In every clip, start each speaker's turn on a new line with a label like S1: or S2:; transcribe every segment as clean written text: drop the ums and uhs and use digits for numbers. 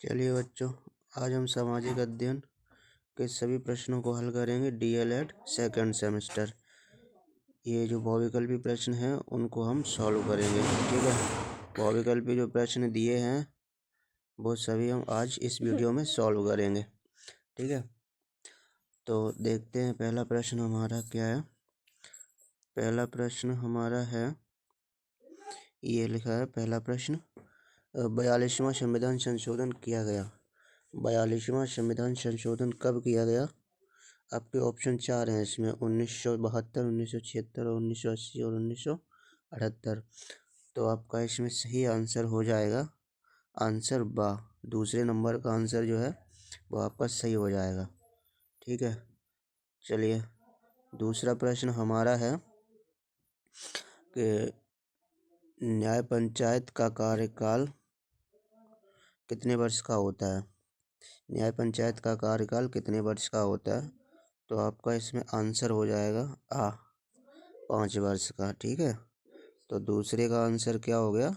S1: चलिए बच्चों, आज हम सामाजिक अध्ययन के सभी प्रश्नों को हल करेंगे। डीएलएड सेकंड सेमेस्टर ये जो बहुविकल्पी प्रश्न हैं उनको हम सॉल्व करेंगे। ठीक है, बहुविकल्पी जो प्रश्न दिए हैं वो सभी हम आज इस वीडियो में सॉल्व करेंगे। ठीक है, तो देखते हैं पहला प्रश्न हमारा क्या है। पहला प्रश्न हमारा है, ये लिखा है पहला प्रश्न, 42वां संविधान संशोधन किया गया। 42वां संविधान संशोधन कब किया गया? आपके ऑप्शन 4 हैं इसमें, 1972, 1976 और 1980 और 1978। तो आपका इसमें सही आंसर हो जाएगा आंसर बा। दूसरे नंबर का आंसर जो है वो आपका सही हो जाएगा। ठीक है, चलिए दूसरा प्रश्न हमारा है कि न्याय पंचायत का कार्यकाल कितने वर्ष का होता है? न्याय पंचायत का कार्यकाल कितने वर्ष का होता है? तो आपका इसमें आंसर हो जाएगा 5 वर्ष का। ठीक है, तो दूसरे का आंसर क्या हो गया?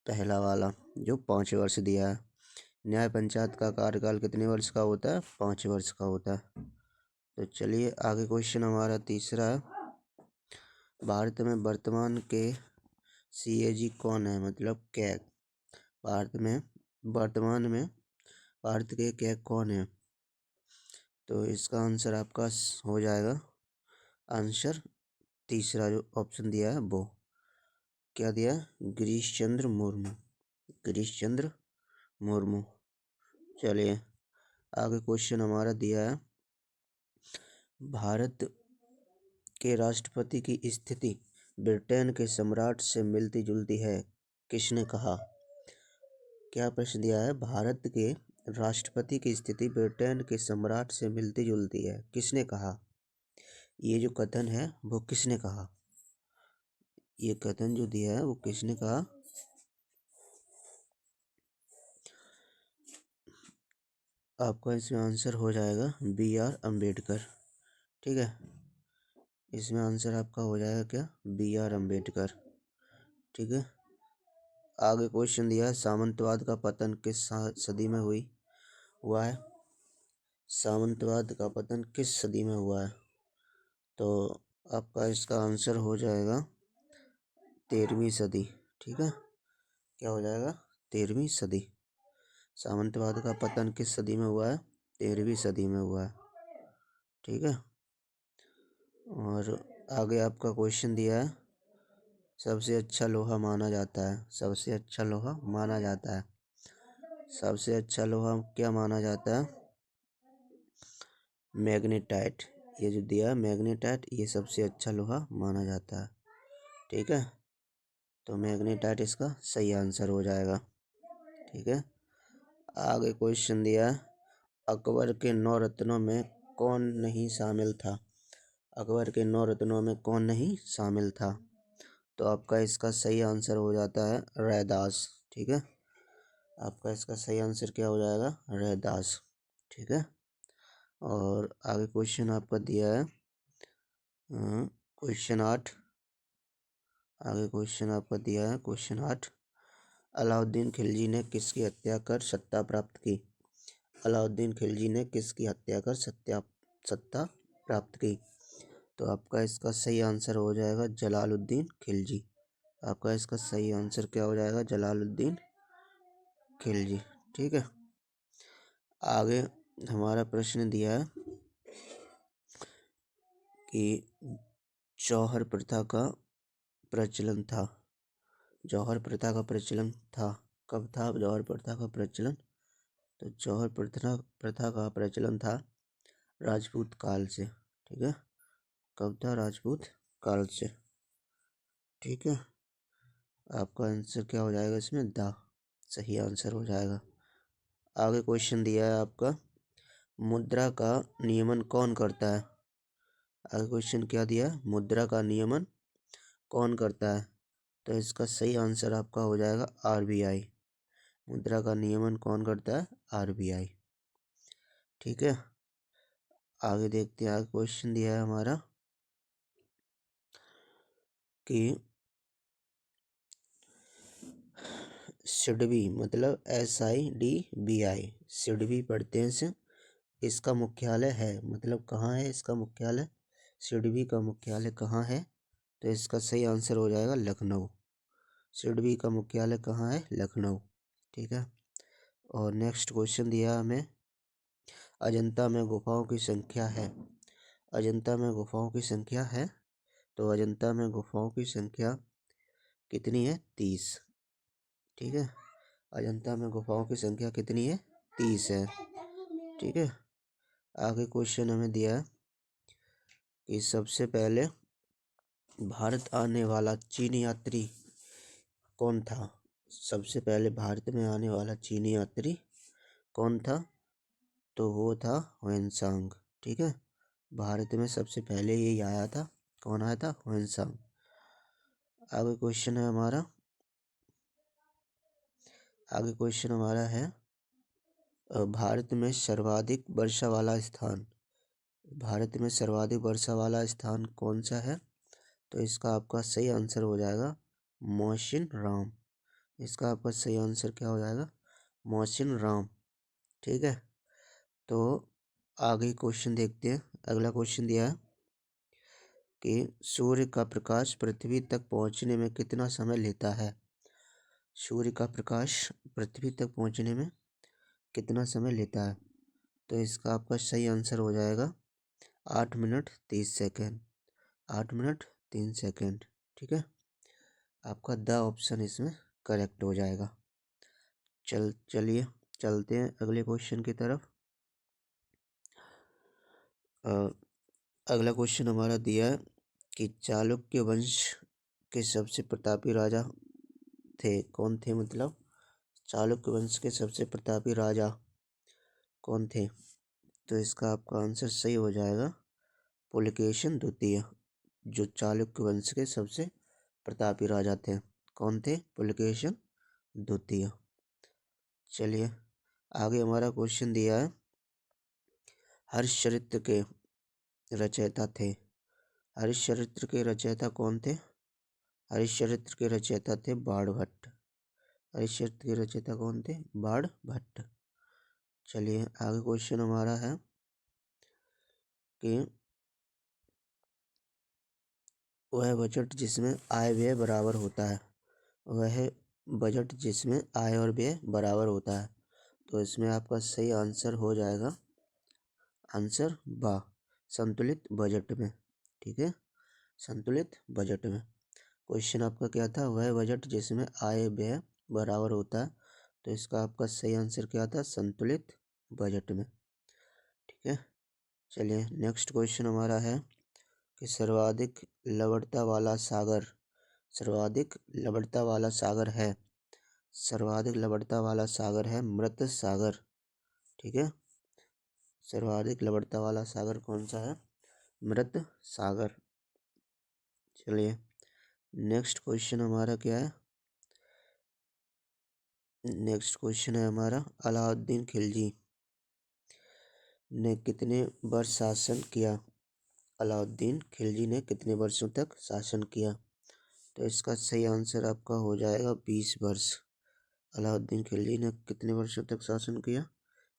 S1: पहला वाला जो 5 वर्ष दिया है। न्याय पंचायत का कार्यकाल कितने वर्ष का होता है? 5 वर्ष का होता है। तो चलिए आगे क्वेश्चन हमारा तीसरा है, भारत में वर्तमान के सीएजी कौन है? मतलब कैग। भारत में वर्तमान में भारत के कैग कौन है? तो इसका आंसर आपका हो जाएगा आंसर तीसरा जो ऑप्शन दिया है वो क्या दिया है? गिरीश चंद्र मुर्मू। गिरीश चंद्र मुर्मू। चलिए आगे क्वेश्चन हमारा दिया है, भारत के राष्ट्रपति की स्थिति ब्रिटेन के सम्राट से मिलती जुलती है, किसने कहा? क्या प्रश्न दिया है? भारत के राष्ट्रपति की स्थिति ब्रिटेन के सम्राट से मिलती जुलती है, किसने कहा? ये जो कथन है वो किसने कहा? ये कथन जो दिया है वो किसने कहा? आपका इसमें आंसर हो जाएगा BR अम्बेडकर। ठीक है, इसमें आंसर आपका हो जाएगा क्या? BR अम्बेडकर। ठीक है, आगे क्वेश्चन दिया है, सामंतवाद का पतन किस सदी में हुआ है? सामंतवाद का पतन किस सदी में हुआ है? तो आपका इसका आंसर हो जाएगा 13वीं सदी। ठीक है, क्या हो जाएगा? 13वीं सदी। सामंतवाद का पतन किस सदी में हुआ है? 13वीं सदी में हुआ है। ठीक है, और आगे आपका क्वेश्चन दिया है, सबसे अच्छा लोहा माना जाता है। सबसे अच्छा लोहा माना जाता है। सबसे अच्छा लोहा क्या माना जाता है? मैग्नेटाइट। ये जो दिया है मैग्नेटाइट, ये सबसे अच्छा लोहा माना जाता है। ठीक है, तो मैग्नेटाइट इसका सही आंसर हो जाएगा। ठीक है, आगे क्वेश्चन दिया है, अकबर के 9 रत्नों में कौन नहीं शामिल था? अकबर के 9 रत्नों में कौन नहीं शामिल था? तो आपका इसका सही आंसर हो जाता है रैदास। ठीक है, आपका इसका सही आंसर क्या हो जाएगा? रैदास। ठीक है, और आगे क्वेश्चन आपका दिया है क्वेश्चन 8। आगे क्वेश्चन आपका दिया है क्वेश्चन 8, अलाउद्दीन खिलजी ने किसकी हत्या कर सत्ता प्राप्त की? अलाउद्दीन खिलजी ने किसकी हत्या कर सत्ता प्राप्त की? तो आपका इसका सही आंसर हो जाएगा जलालुद्दीन खिलजी। आपका इसका सही आंसर क्या हो जाएगा? जलालुद्दीन खिलजी। ठीक है, आगे हमारा प्रश्न दिया है कि जौहर प्रथा का प्रचलन था। जौहर प्रथा का प्रचलन था, कब था जौहर प्रथा का प्रचलन? तो जौहर प्रथा का प्रचलन था राजपूत काल से। ठीक है, कब था? राजपूत काल से। ठीक है, आपका आंसर क्या हो जाएगा इसमें? दा सही आंसर हो जाएगा। आगे क्वेश्चन दिया है आपका, मुद्रा का नियमन कौन करता है? आगे क्वेश्चन क्या दिया है? मुद्रा का नियमन कौन करता है? तो इसका सही आंसर आपका हो जाएगा RBI। मुद्रा का नियमन कौन करता है? RBI। ठीक है, आगे देखते हैं। आगे क्वेश्चन दिया है हमारा कि सिडबी मतलब SIDBI, सिडबी पढ़ते हैं इसे। इसका मुख्यालय है, मतलब कहाँ है इसका मुख्यालय, सिडबी का मुख्यालय कहाँ है, तो इसका सही आंसर हो जाएगा लखनऊ। सिडबी का मुख्यालय कहाँ है, लखनऊ। ठीक है। और नेक्स्ट क्वेश्चन दिया हमें, अजंता में गुफाओं की संख्या है। अजंता में गुफाओं की संख्या है, तो अजंता में गुफाओं की संख्या कितनी है, 30। ठीक है, अजंता में गुफाओं की संख्या कितनी है, 30 है। ठीक है। आगे क्वेश्चन हमें दिया है कि सबसे पहले भारत आने वाला चीनी यात्री कौन था। सबसे पहले भारत में आने वाला चीनी यात्री कौन था, तो वो था ह्वेनसांग। ठीक है, भारत में सबसे पहले यही आया था। कौन आया था, ह्वेनसांग। आगे क्वेश्चन है हमारा, आगे क्वेश्चन हमारा है भारत में सर्वाधिक वर्षा वाला स्थान। भारत में सर्वाधिक वर्षा वाला स्थान कौन सा है, तो इसका आपका सही आंसर हो जाएगा मौसिन राम। इसका आपका सही आंसर क्या हो जाएगा, मौसिन राम। ठीक है। तो आगे क्वेश्चन देखते हैं। अगला क्वेश्चन दिया है कि सूर्य का प्रकाश पृथ्वी तक पहुंचने में कितना समय लेता है। सूर्य का प्रकाश पृथ्वी तक पहुंचने में कितना समय लेता है, तो इसका आपका सही आंसर हो जाएगा 8 मिनट 30 सेकेंड। 8 minute 3 second. ठीक है, आपका द ऑप्शन इसमें करेक्ट हो जाएगा। चलिए चलते हैं अगले क्वेश्चन की तरफ। अगला क्वेश्चन हमारा दिया है कि चालुक्य वंश के सबसे प्रतापी राजा थे, कौन थे, मतलब चालुक्य वंश के सबसे प्रतापी राजा कौन थे, तो इसका आपका आंसर सही हो जाएगा पुलकेशिन द्वितीय। जो चालुक्य वंश के सबसे प्रतापी राजा थे, कौन थे, पुलकेशिन द्वितीय। चलिए आगे हमारा क्वेश्चन दिया है, हर्षचरित्र के रचयिता थे। हर्षचरित्र के रचयिता कौन थे, हर्षचरित्र के रचयिता थे बाणभट्ट। हर्षचरित्र के रचयिता कौन थे, बाणभट्ट। चलिए आगे क्वेश्चन हमारा है कि वह बजट जिसमें आय व्यय बराबर होता है। वह बजट जिसमें आय और व्यय बराबर होता है, तो इसमें आपका सही आंसर हो जाएगा आंसर बा, संतुलित बजट में। ठीक है, संतुलित बजट में। क्वेश्चन आपका क्या था, वह बजट जिसमें आय व्यय बराबर होता है, तो इसका आपका सही आंसर क्या था, संतुलित बजट में। ठीक है। चलिए नेक्स्ट क्वेश्चन हमारा है कि सर्वाधिक लवणता वाला सागर, सर्वाधिक लवणता वाला सागर है, सर्वाधिक लवणता वाला सागर है मृत सागर। ठीक है, सर्वाधिक लवणता वाला सागर कौन सा है, मृत सागर। चलिए नेक्स्ट क्वेश्चन हमारा क्या है, नेक्स्ट क्वेश्चन है हमारा अलाउद्दीन खिलजी ने कितने वर्ष शासन किया। अलाउद्दीन खिलजी ने कितने वर्षों तक शासन किया, तो इसका सही आंसर आपका हो जाएगा 20 वर्ष। अलाउद्दीन खिलजी ने कितने वर्षों तक शासन किया,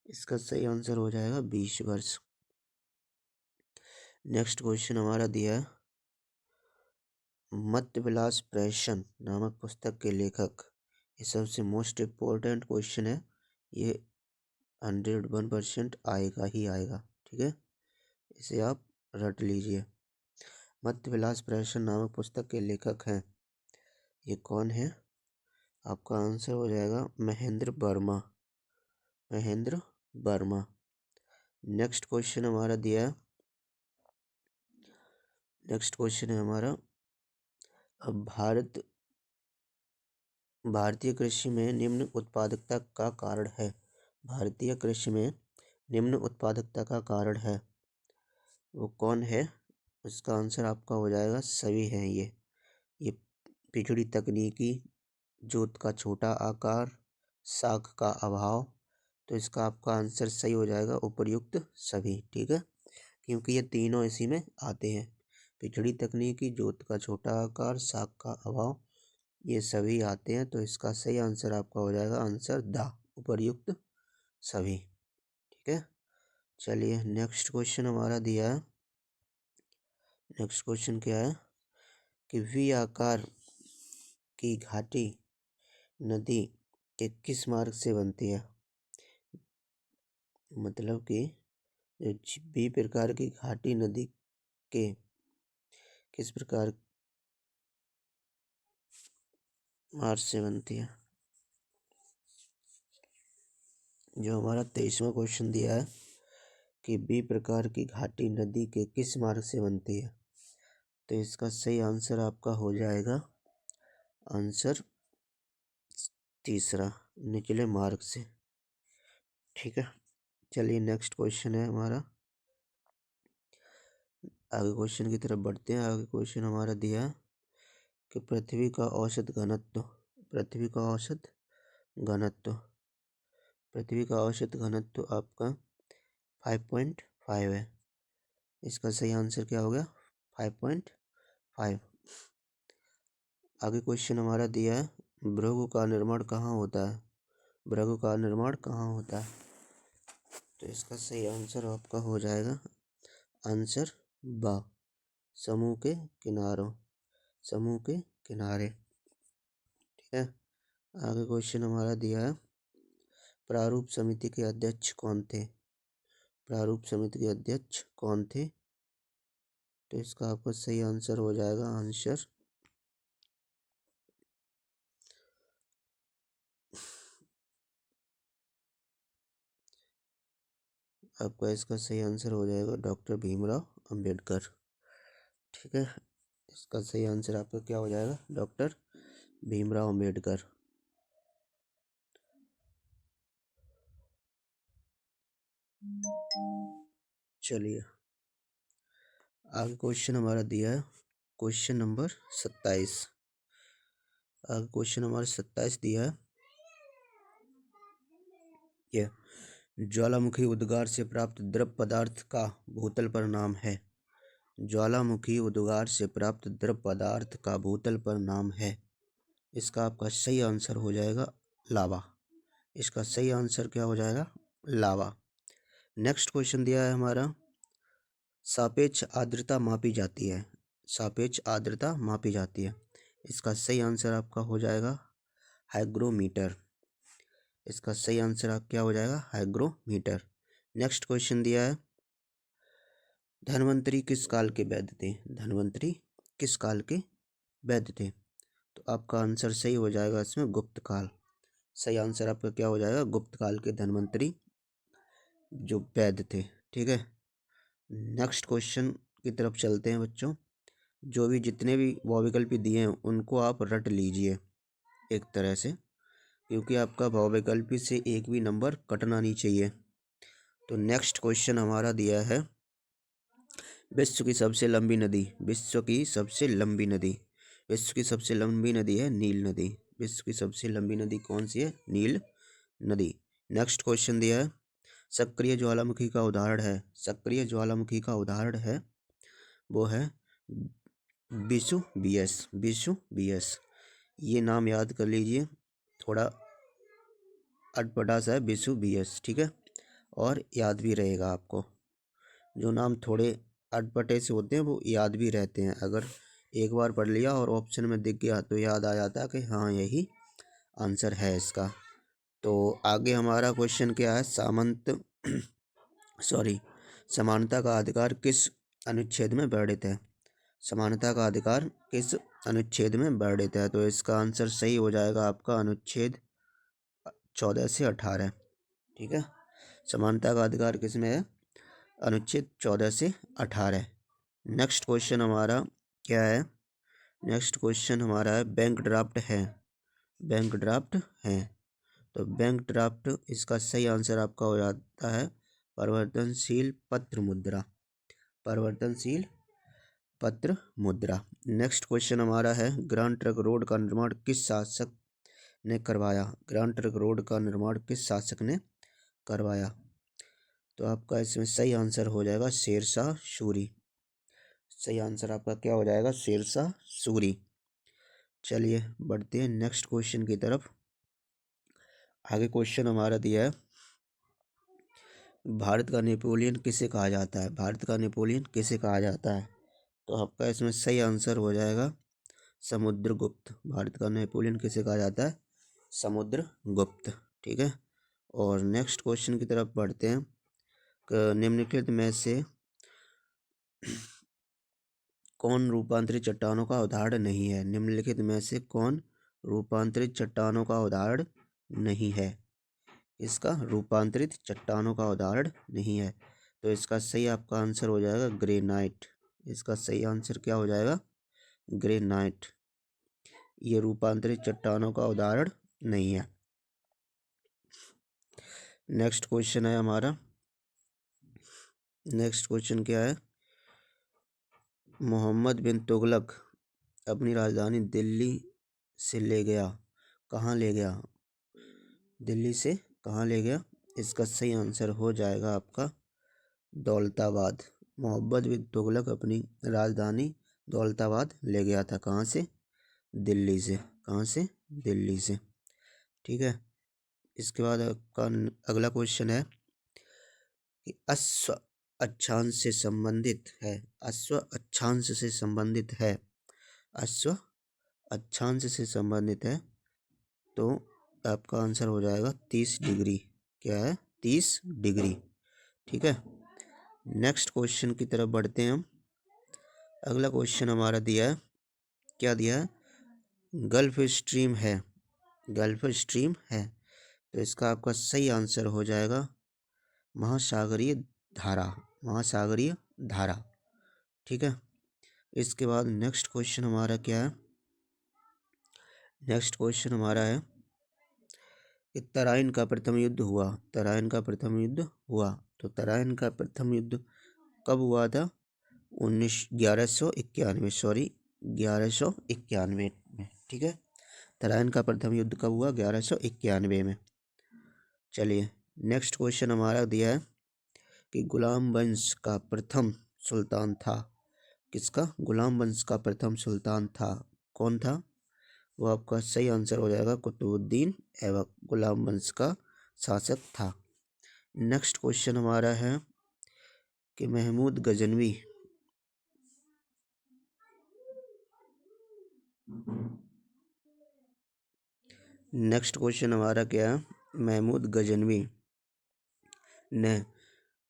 S1: इसका सही आंसर हो जाएगा 20 वर्ष। नेक्स्ट क्वेश्चन हमारा दिया है, मत्तविलास प्रहसन नामक पुस्तक के लेखक, ये सबसे मोस्ट इम्पोर्टेंट क्वेश्चन है, ये 101% आएगा ही आएगा। ठीक है, इसे आप रट लीजिए। मत्तविलास प्रहसन नामक पुस्तक के लेखक हैं, ये कौन है, आपका आंसर हो जाएगा महेंद्र वर्मा, महेंद्र वर्मा। नेक्स्ट क्वेश्चन हमारा दिया है, नेक्स्ट क्वेश्चन है हमारा, अब भारतीय कृषि में निम्न उत्पादकता का कारण है। भारतीय कृषि में निम्न उत्पादकता का कारण है, वो कौन है, उसका आंसर आपका हो जाएगा सभी हैं ये पिछड़ी तकनीकी, जोत का छोटा आकार, शाख का अभाव, तो इसका आपका आंसर सही हो जाएगा उपर्युक्त सभी। ठीक है, क्योंकि ये तीनों इसी में आते हैं, पिछड़ी तकनीकी, जोत का छोटा आकार, शाख का अभाव, ये सभी आते हैं, तो इसका सही आंसर आपका हो जाएगा आंसर द, उपर्युक्त सभी। ठीक है, चलिए नेक्स्ट क्वेश्चन हमारा दिया है। नेक्स्ट क्वेश्चन क्या है कि वी आकार की घाटी नदी के किस मार्ग से बनती है। मतलब कि जो बी प्रकार की घाटी नदी के किस प्रकार मार्ग से बनती है। जो हमारा 23वां क्वेश्चन दिया है कि बी प्रकार की घाटी नदी के किस मार्ग से बनती है, तो इसका सही आंसर आपका हो जाएगा आंसर तीसरा, निचले मार्ग से। ठीक है, चलिए नेक्स्ट क्वेश्चन है हमारा। आगे क्वेश्चन की तरफ बढ़ते हैं। आगे क्वेश्चन हमारा दिया है कि पृथ्वी का औसत घनत्व, पृथ्वी का औसत घनत्व, पृथ्वी का औसत घनत्व आपका 5.5 है। इसका सही आंसर क्या हो गया 5.5। आगे क्वेश्चन हमारा दिया है भृगु का निर्माण कहाँ होता है, भृगु का निर्माण कहाँ होता है, तो इसका सही आंसर आपका हो जाएगा आंसर बा, समूह के किनारों, समूह के किनारे। ठीक है, आगे क्वेश्चन हमारा दिया है प्रारूप समिति के अध्यक्ष कौन थे, प्रारूप समिति के अध्यक्ष कौन थे, तो इसका आपका सही आंसर हो जाएगा आंसर आपका इसका सही आंसर हो जाएगा डॉक्टर भीमराव अंबेडकर। ठीक है, इसका सही आंसर आपका क्या हो जाएगा डॉक्टर भीमराव अंबेडकर। चलिए आगे क्वेश्चन हमारा दिया है क्वेश्चन नंबर 27। आगे क्वेश्चन हमारा 27 दिया है ये ज्वालामुखी उद्गार से प्राप्त द्रव पदार्थ का भूतल पर नाम है, ज्वालामुखी उद्गार से प्राप्त द्रव पदार्थ का भूतल पर नाम है। इसका आपका सही आंसर हो जाएगा लावा, इसका सही आंसर क्या हो जाएगा लावा। नेक्स्ट क्वेश्चन दिया है हमारा सापेक्ष आर्द्रता मापी जाती है, सापेक्ष आर्द्रता मापी जाती है, इसका सही आंसर आपका हो जाएगा हाइग्रोमीटर, इसका सही आंसर आप क्या हो जाएगा हाइग्रोमीटर। नेक्स्ट क्वेश्चन दिया है धन्वंतरी किस काल के वैद्य थे, धन्वंतरी किस काल के वैद्य थे, तो आपका आंसर सही हो जाएगा इसमें गुप्त काल, सही आंसर आपका क्या हो जाएगा गुप्त काल के धन्वंतरी जो वैद्य थे। ठीक है, नेक्स्ट क्वेश्चन की तरफ चलते हैं बच्चों। जो भी जितने भी बहुविकल्प दिए हैं उनको आप रट लीजिए एक तरह से, क्योंकि आपका बहुविकल्प से एक भी नंबर कटना नहीं चाहिए। तो नेक्स्ट क्वेश्चन हमारा दिया है विश्व की सबसे लंबी नदी, विश्व की सबसे लंबी नदी, विश्व की सबसे लंबी नदी है नील नदी, विश्व की सबसे लंबी नदी कौन सी है नील नदी। नेक्स्ट क्वेश्चन दिया है सक्रिय ज्वालामुखी का उदाहरण है, सक्रिय ज्वालामुखी का उदाहरण है वो है विसुवियस, विसुवियस, ये नाम याद कर लीजिए, थोड़ा अटपटा सा है विसुवियस। ठीक है, और याद भी रहेगा आपको, जो नाम थोड़े अटपटे से होते हैं वो याद भी रहते हैं, अगर एक बार पढ़ लिया और ऑप्शन में दिख गया तो याद आ जाता है कि हाँ यही आंसर है इसका। तो आगे हमारा क्वेश्चन क्या है सामंत सॉरी समानता का अधिकार किस अनुच्छेद में वर्णित है, समानता का अधिकार किस अनुच्छेद में वर्णित है, तो इसका आंसर सही हो जाएगा आपका अनुच्छेद 14 से 18। ठीक है, समानता का अधिकार किस में है अनुच्छेद 14 से 18। नेक्स्ट क्वेश्चन हमारा क्या है, नेक्स्ट क्वेश्चन हमारा है बैंक ड्राफ्ट है, बैंक ड्राफ्ट है, तो बैंक ड्राफ्ट इसका सही आंसर आपका हो जाता है परिवर्तनशील पत्र मुद्रा, परिवर्तनशील पत्र मुद्रा। नेक्स्ट क्वेश्चन हमारा है ग्रांड ट्रंक रोड का निर्माण किस शासक ने करवाया, ग्रांड ट्रंक रोड का निर्माण किस शासक ने करवाया, तो आपका इसमें सही आंसर हो जाएगा शेरशाह सूरी, सही आंसर आपका क्या हो जाएगा शेरशाह सूरी। चलिए बढ़ते हैं नेक्स्ट क्वेश्चन की तरफ। आगे क्वेश्चन हमारा दिया है, भारत का नेपोलियन किसे कहा जाता है? भारत का नेपोलियन किसे कहा जाता है? तो आपका इसमें सही आंसर हो जाएगा समुद्रगुप्त। भारत का नेपोलियन किसे कहा जाता है? समुद्रगुप्त। ठीक है, और नेक्स्ट क्वेश्चन की तरफ बढ़ते हैं। निम्नलिखित में से कौन रूपांतरित चट्टानों का उदाहरण नहीं है? निम्नलिखित में से कौन रूपांतरित चट्टानों का उदाहरण नहीं है? इसका रूपांतरित चट्टानों का उदाहरण नहीं है, तो इसका सही आपका आंसर हो जाएगा ग्रेनाइट। इसका सही आंसर क्या हो जाएगा? ग्रेनाइट। ये रूपांतरित चट्टानों का उदाहरण नहीं है। नेक्स्ट क्वेश्चन है हमारा, नेक्स्ट क्वेश्चन क्या है? मोहम्मद बिन तुगलक अपनी राजधानी दिल्ली से ले गया, कहाँ ले गया? दिल्ली से कहाँ ले गया? इसका सही आंसर हो जाएगा आपका दौलताबाद। मोहम्मद बिन तुगलक अपनी राजधानी दौलताबाद ले गया था, कहाँ से? दिल्ली से। कहाँ से? दिल्ली से। ठीक है, इसके बाद आपका अगला क्वेश्चन है कि अश्व अक्षांश से संबंधित है। अश्व अक्षांश से संबंधित है। अश्व अक्षांश से संबंधित है, तो आपका आंसर हो जाएगा 30 डिग्री। क्या है? 30 डिग्री। ठीक है, नेक्स्ट क्वेश्चन की तरफ बढ़ते हैं हम। अगला क्वेश्चन हमारा दिया है, क्या दिया है? गल्फ स्ट्रीम है, गल्फ स्ट्रीम है, तो इसका आपका सही आंसर हो जाएगा महासागरीय धारा। महासागरीय धारा। ठीक है, इसके बाद नेक्स्ट क्वेश्चन हमारा क्या है? नेक्स्ट क्वेश्चन हमारा है कि तराइन का प्रथम युद्ध हुआ। तराइन का प्रथम युद्ध हुआ, तो तराइन का प्रथम युद्ध कब हुआ था? 1191 सॉरी 1191 में। ठीक है, तराइन का प्रथम युद्ध कब हुआ? 1191 में। चलिए नेक्स्ट क्वेश्चन हमारा दिया है कि गुलाम वंश का प्रथम सुल्तान था। किसका? गुलाम वंश का प्रथम सुल्तान था, कौन था? वो आपका सही आंसर हो जाएगा कुतुबुद्दीन ऐबक, गुलाम वंश का शासक था। नेक्स्ट क्वेश्चन हमारा है कि महमूद गजनवी नेक्स्ट क्वेश्चन हमारा क्या है? महमूद गजनवी ने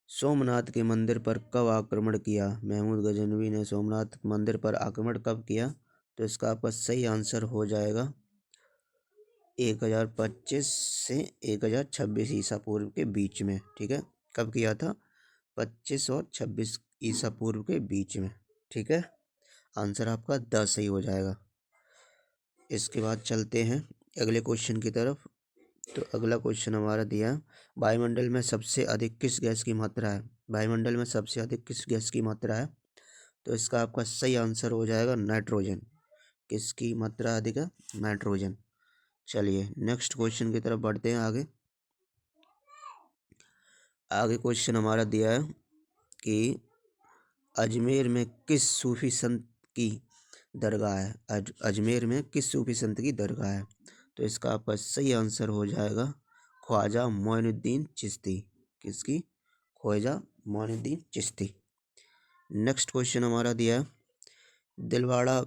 S1: सोमनाथ के मंदिर पर कब आक्रमण किया? महमूद गजनवी ने सोमनाथ मंदिर पर आक्रमण कब किया? तो इसका आपका सही आंसर हो जाएगा 1025 से 1026 ईसा पूर्व के बीच में। ठीक है, कब किया था? 25 और 26 ईसा पूर्व के बीच में। ठीक है, आंसर आपका 10 सही हो जाएगा। इसके बाद चलते हैं अगले क्वेश्चन की तरफ। तो अगला क्वेश्चन हमारा दिया है, वायुमंडल में सबसे अधिक किस गैस की मात्रा है? वायुमंडल में सबसे अधिक किस गैस की मात्रा है? तो इसका आपका सही आंसर हो जाएगा नाइट्रोजन। किसकी मात्रा अधिक है? नाइट्रोजन। चलिए नेक्स्ट क्वेश्चन की तरफ बढ़ते हैं आगे। आगे क्वेश्चन हमारा दिया है कि अजमेर में किस सूफी संत की दरगाह है? अजमेर में किस सूफी संत की दरगाह है? तो इसका आपका सही आंसर हो जाएगा ख्वाजा मोइनुद्दीन चिश्ती। किसकी? ख्वाजा मोइनुद्दीन चिश्ती। नेक्स्ट क्वेश्चन हमारा दिया है, दिलवाड़ा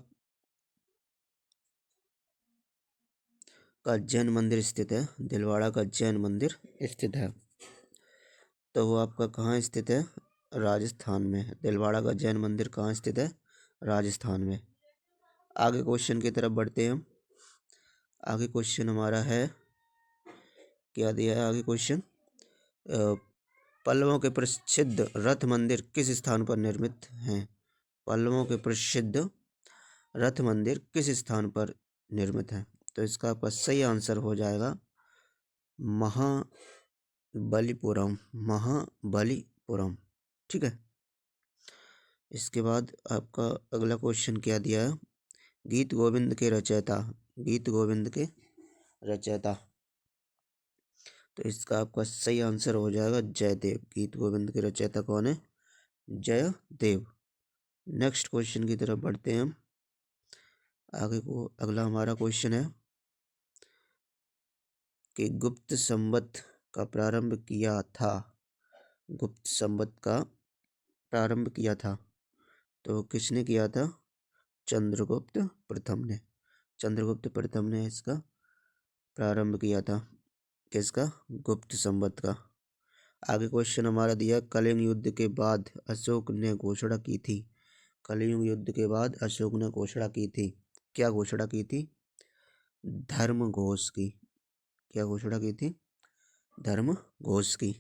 S1: का जैन मंदिर स्थित है। दिलवाड़ा का जैन मंदिर स्थित है, तो वो आपका कहाँ स्थित है? राजस्थान में। दिलवाड़ा का जैन मंदिर कहाँ स्थित है? राजस्थान में। आगे क्वेश्चन की तरफ बढ़ते हैं हम। आगे क्वेश्चन हमारा है, क्या दिया है आगे क्वेश्चन? पल्लवों के प्रसिद्ध रथ मंदिर किस स्थान पर निर्मित हैं? पल्लवों के प्रसिद्ध रथ मंदिर किस स्थान पर निर्मित है? तो इसका आपका सही आंसर हो जाएगा महाबलीपुरम। महाबलीपुरम। ठीक है, इसके बाद आपका अगला क्वेश्चन क्या दिया है? गीत गोविंद के रचयिता। गीत गोविंद के रचयिता, तो इसका आपका सही आंसर हो जाएगा जयदेव। गीत गोविंद के रचयिता कौन है? जयदेव। नेक्स्ट क्वेश्चन की तरफ बढ़ते हैं हम। अगला हमारा क्वेश्चन है कि गुप्त संवत का प्रारंभ किया था। गुप्त संवत का प्रारंभ किया था तो किसने किया था? चंद्रगुप्त प्रथम ने। चंद्रगुप्त प्रथम ने इसका प्रारंभ किया था। किसका? गुप्त संवत का। आगे क्वेश्चन हमारा दिया, कलिंग युद्ध के बाद अशोक ने घोषणा की थी। कलिंग युद्ध के बाद अशोक ने घोषणा की थी। क्या घोषणा की थी? धर्म घोष की। क्या घोषणा की थी? धर्म घोष की।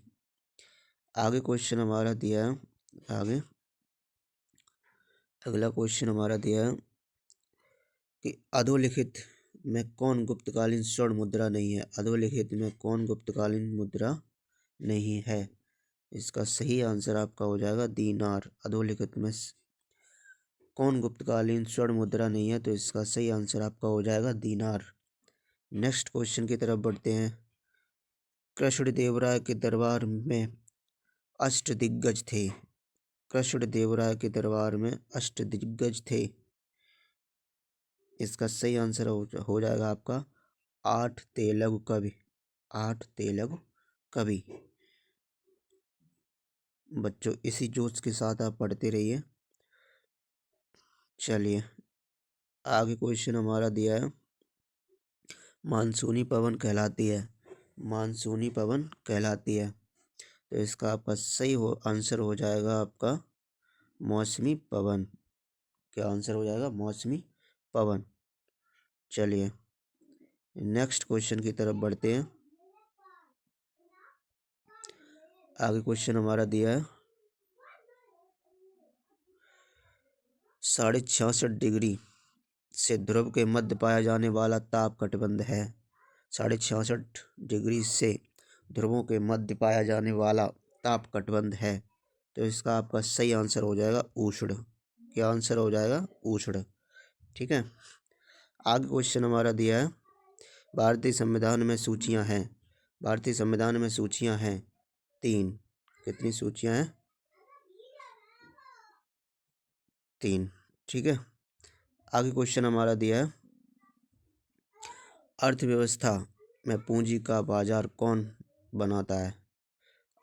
S1: आगे क्वेश्चन हमारा दिया है, आगे अगला क्वेश्चन हमारा दिया है कि अधोलिखित में कौन गुप्तकालीन स्वर्ण मुद्रा नहीं है? अधोलिखित में कौन गुप्तकालीन मुद्रा नहीं है? इसका सही आंसर आपका हो जाएगा दीनार। अधोलिखित में कौन गुप्तकालीन स्वर्ण मुद्रा नहीं है? तो इसका सही आंसर आपका हो जाएगा दीनार। नेक्स्ट क्वेश्चन की तरफ बढ़ते हैं। कृष्णदेवराय के दरबार में अष्टदिग्गज थे। कृष्णदेवराय के दरबार में अष्टदिग्गज थे। इसका सही आंसर हो जाएगा आपका 8 तेलुगु कवि। 8 तेलुगु कवि। बच्चों इसी जोश के साथ आप पढ़ते रहिए। चलिए आगे क्वेश्चन हमारा दिया है, मानसूनी पवन कहलाती है। मानसूनी पवन कहलाती है तो इसका आपका सही आंसर हो जाएगा आपका मौसमी पवन। क्या आंसर हो जाएगा? मौसमी पवन। चलिए नेक्स्ट क्वेश्चन की तरफ बढ़ते हैं। आगे क्वेश्चन हमारा दिया है, 66.5 डिग्री से ध्रुव के मध्य पाया जाने वाला ताप कटिबंध है। 66.5 डिग्री से ध्रुवों के मध्य पाया जाने वाला ताप कटिबंध है तो इसका आपका सही आंसर हो जाएगा उष्ण। क्या आंसर हो जाएगा? उष्ण। ठीक है। आगे क्वेश्चन हमारा दिया है, भारतीय संविधान में सूचियां हैं। भारतीय संविधान में सूचियां हैं 3। कितनी सूचियां हैं? 3। ठीक है। आगे क्वेश्चन हमारा दिया है, अर्थव्यवस्था में पूंजी का बाजार कौन बनाता है?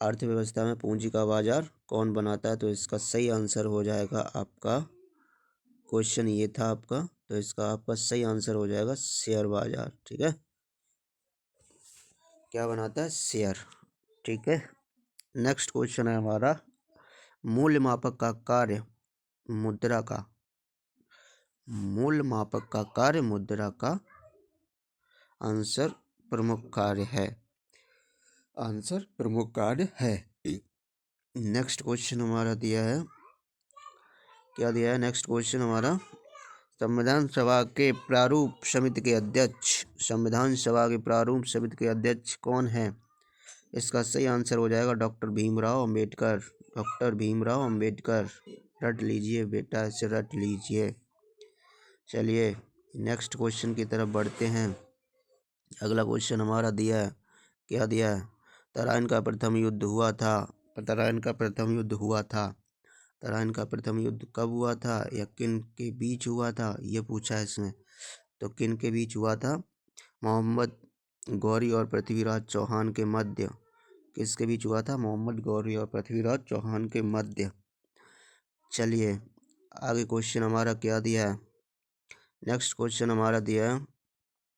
S1: अर्थव्यवस्था में पूंजी का बाजार कौन बनाता है? तो इसका सही आंसर हो जाएगा आपका, क्वेश्चन ये था आपका, तो इसका आपका सही आंसर हो जाएगा शेयर बाजार। ठीक है। क्या बनाता है? शेयर। ठीक है। नेक्स्ट क्वेश्चन है हमारा, मूल्य मापक का कार्य मुद्रा का। मूल्य मापक का कार्य मुद्रा का आंसर प्रमुख कार्य है। आंसर प्रमुख कार्य है। नेक्स्ट क्वेश्चन हमारा दिया है, क्या दिया है? नेक्स्ट क्वेश्चन हमारा, संविधान सभा के प्रारूप समिति के अध्यक्ष, संविधान सभा के प्रारूप समिति के अध्यक्ष कौन है? इसका सही आंसर हो जाएगा डॉक्टर भीमराव अंबेडकर। डॉक्टर भीमराव अंबेडकर। रट लीजिए बेटा, इसे रट लीजिए। चलिए नेक्स्ट क्वेश्चन की तरफ बढ़ते हैं। अगला क्वेश्चन हमारा दिया है, क्या दिया है? तराइन का प्रथम युद्ध हुआ था। तराइन का प्रथम युद्ध हुआ था। तराइन का प्रथम युद्ध कब हुआ था या किन के बीच हुआ था, ये पूछा है इसमें। तो किन के बीच हुआ था? मोहम्मद गौरी और पृथ्वीराज चौहान के मध्य। किसके बीच हुआ था? मोहम्मद गौरी और पृथ्वीराज चौहान के मध्य। चलिए आगे क्वेश्चन हमारा क्या दिया है? नेक्स्ट क्वेश्चन हमारा दिया है,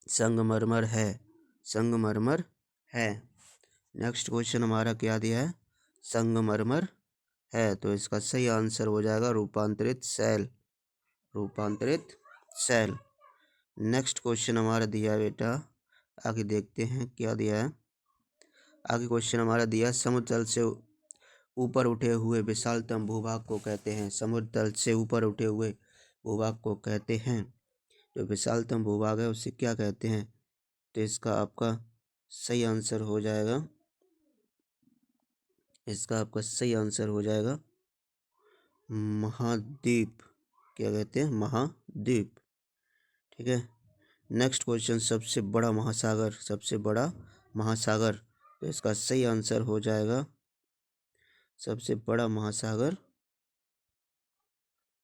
S1: संगमरमर है। संगमरमर है। नेक्स्ट क्वेश्चन हमारा क्या दिया है? संगमरमर है तो इसका सही आंसर हो जाएगा रूपांतरित सेल। रूपांतरित सेल। नेक्स्ट क्वेश्चन हमारा दिया है बेटा, आगे देखते हैं क्या दिया है। आगे क्वेश्चन हमारा दिया, समुद्र तल से ऊपर उठे हुए विशालतम भूभाग को कहते हैं। समुद्र तल से ऊपर उठे हुए भूभाग को कहते हैं, जो विशालतम भूभाग है उसे क्या कहते हैं? तो इसका आपका सही आंसर हो जाएगा, इसका आपका सही आंसर हो जाएगा महाद्वीप। क्या कहते हैं? महाद्वीप। ठीक है। नेक्स्ट क्वेश्चन, सबसे बड़ा महासागर। सबसे बड़ा महासागर तो इसका सही आंसर हो जाएगा सबसे बड़ा महासागर।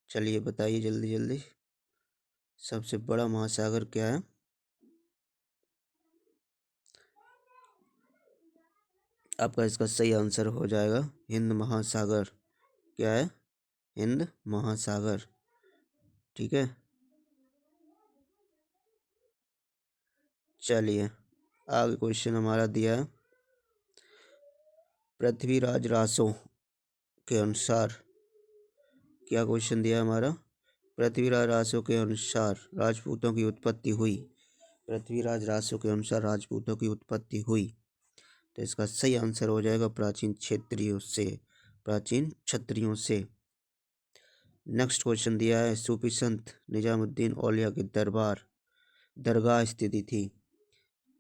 S1: चलिए बताइए जल्दी जल्दी। सबसे बड़ा महासागर क्या है? आपका इसका सही आंसर हो जाएगा हिंद महासागर। क्या है? हिंद महासागर। ठीक है, चलिए आगे क्वेश्चन हमारा दिया है पृथ्वीराज रासो के अनुसार। क्या क्वेश्चन दिया है हमारा? पृथ्वीराज रासो के अनुसार राजपूतों की उत्पत्ति हुई। पृथ्वीराज रासो के अनुसार राजपूतों की उत्पत्ति हुई, तो इसका सही आंसर हो जाएगा प्राचीन क्षेत्रियों से, प्राचीन क्षत्रियों से। नेक्स्ट क्वेश्चन दिया है सूफी संत निजामुद्दीन औलिया की दरगाह स्थिति थी।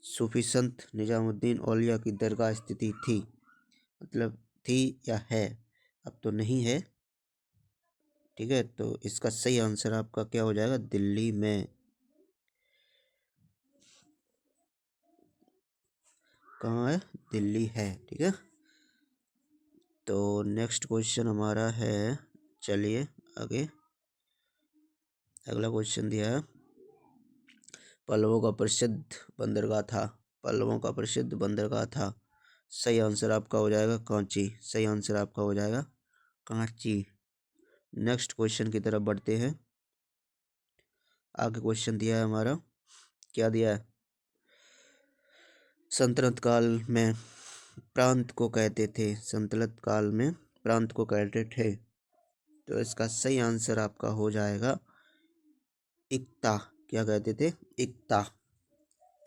S1: सूफी संत निजामुद्दीन औलिया की दरगाह स्थिति थी, मतलब थी या है, अब तो नहीं है। ठीक है, तो इसका सही आंसर आपका क्या हो जाएगा? दिल्ली में। कहाँ है? दिल्ली है। ठीक है, तो नेक्स्ट क्वेश्चन हमारा है, चलिए आगे अगला क्वेश्चन दिया है पल्लवों का प्रसिद्ध बंदरगाह था। पल्लवों का प्रसिद्ध बंदरगाह था। सही आंसर आपका हो जाएगा कांची। सही आंसर आपका हो जाएगा कांची। नेक्स्ट क्वेश्चन की तरफ बढ़ते हैं। आगे क्वेश्चन दिया है हमारा, क्या दिया है? सल्तनत काल में प्रांत को कहते थे। सल्तनत काल में प्रांत को कहते थे, तो इसका सही आंसर आपका हो जाएगा इक्ता। क्या कहते थे? इक्ता।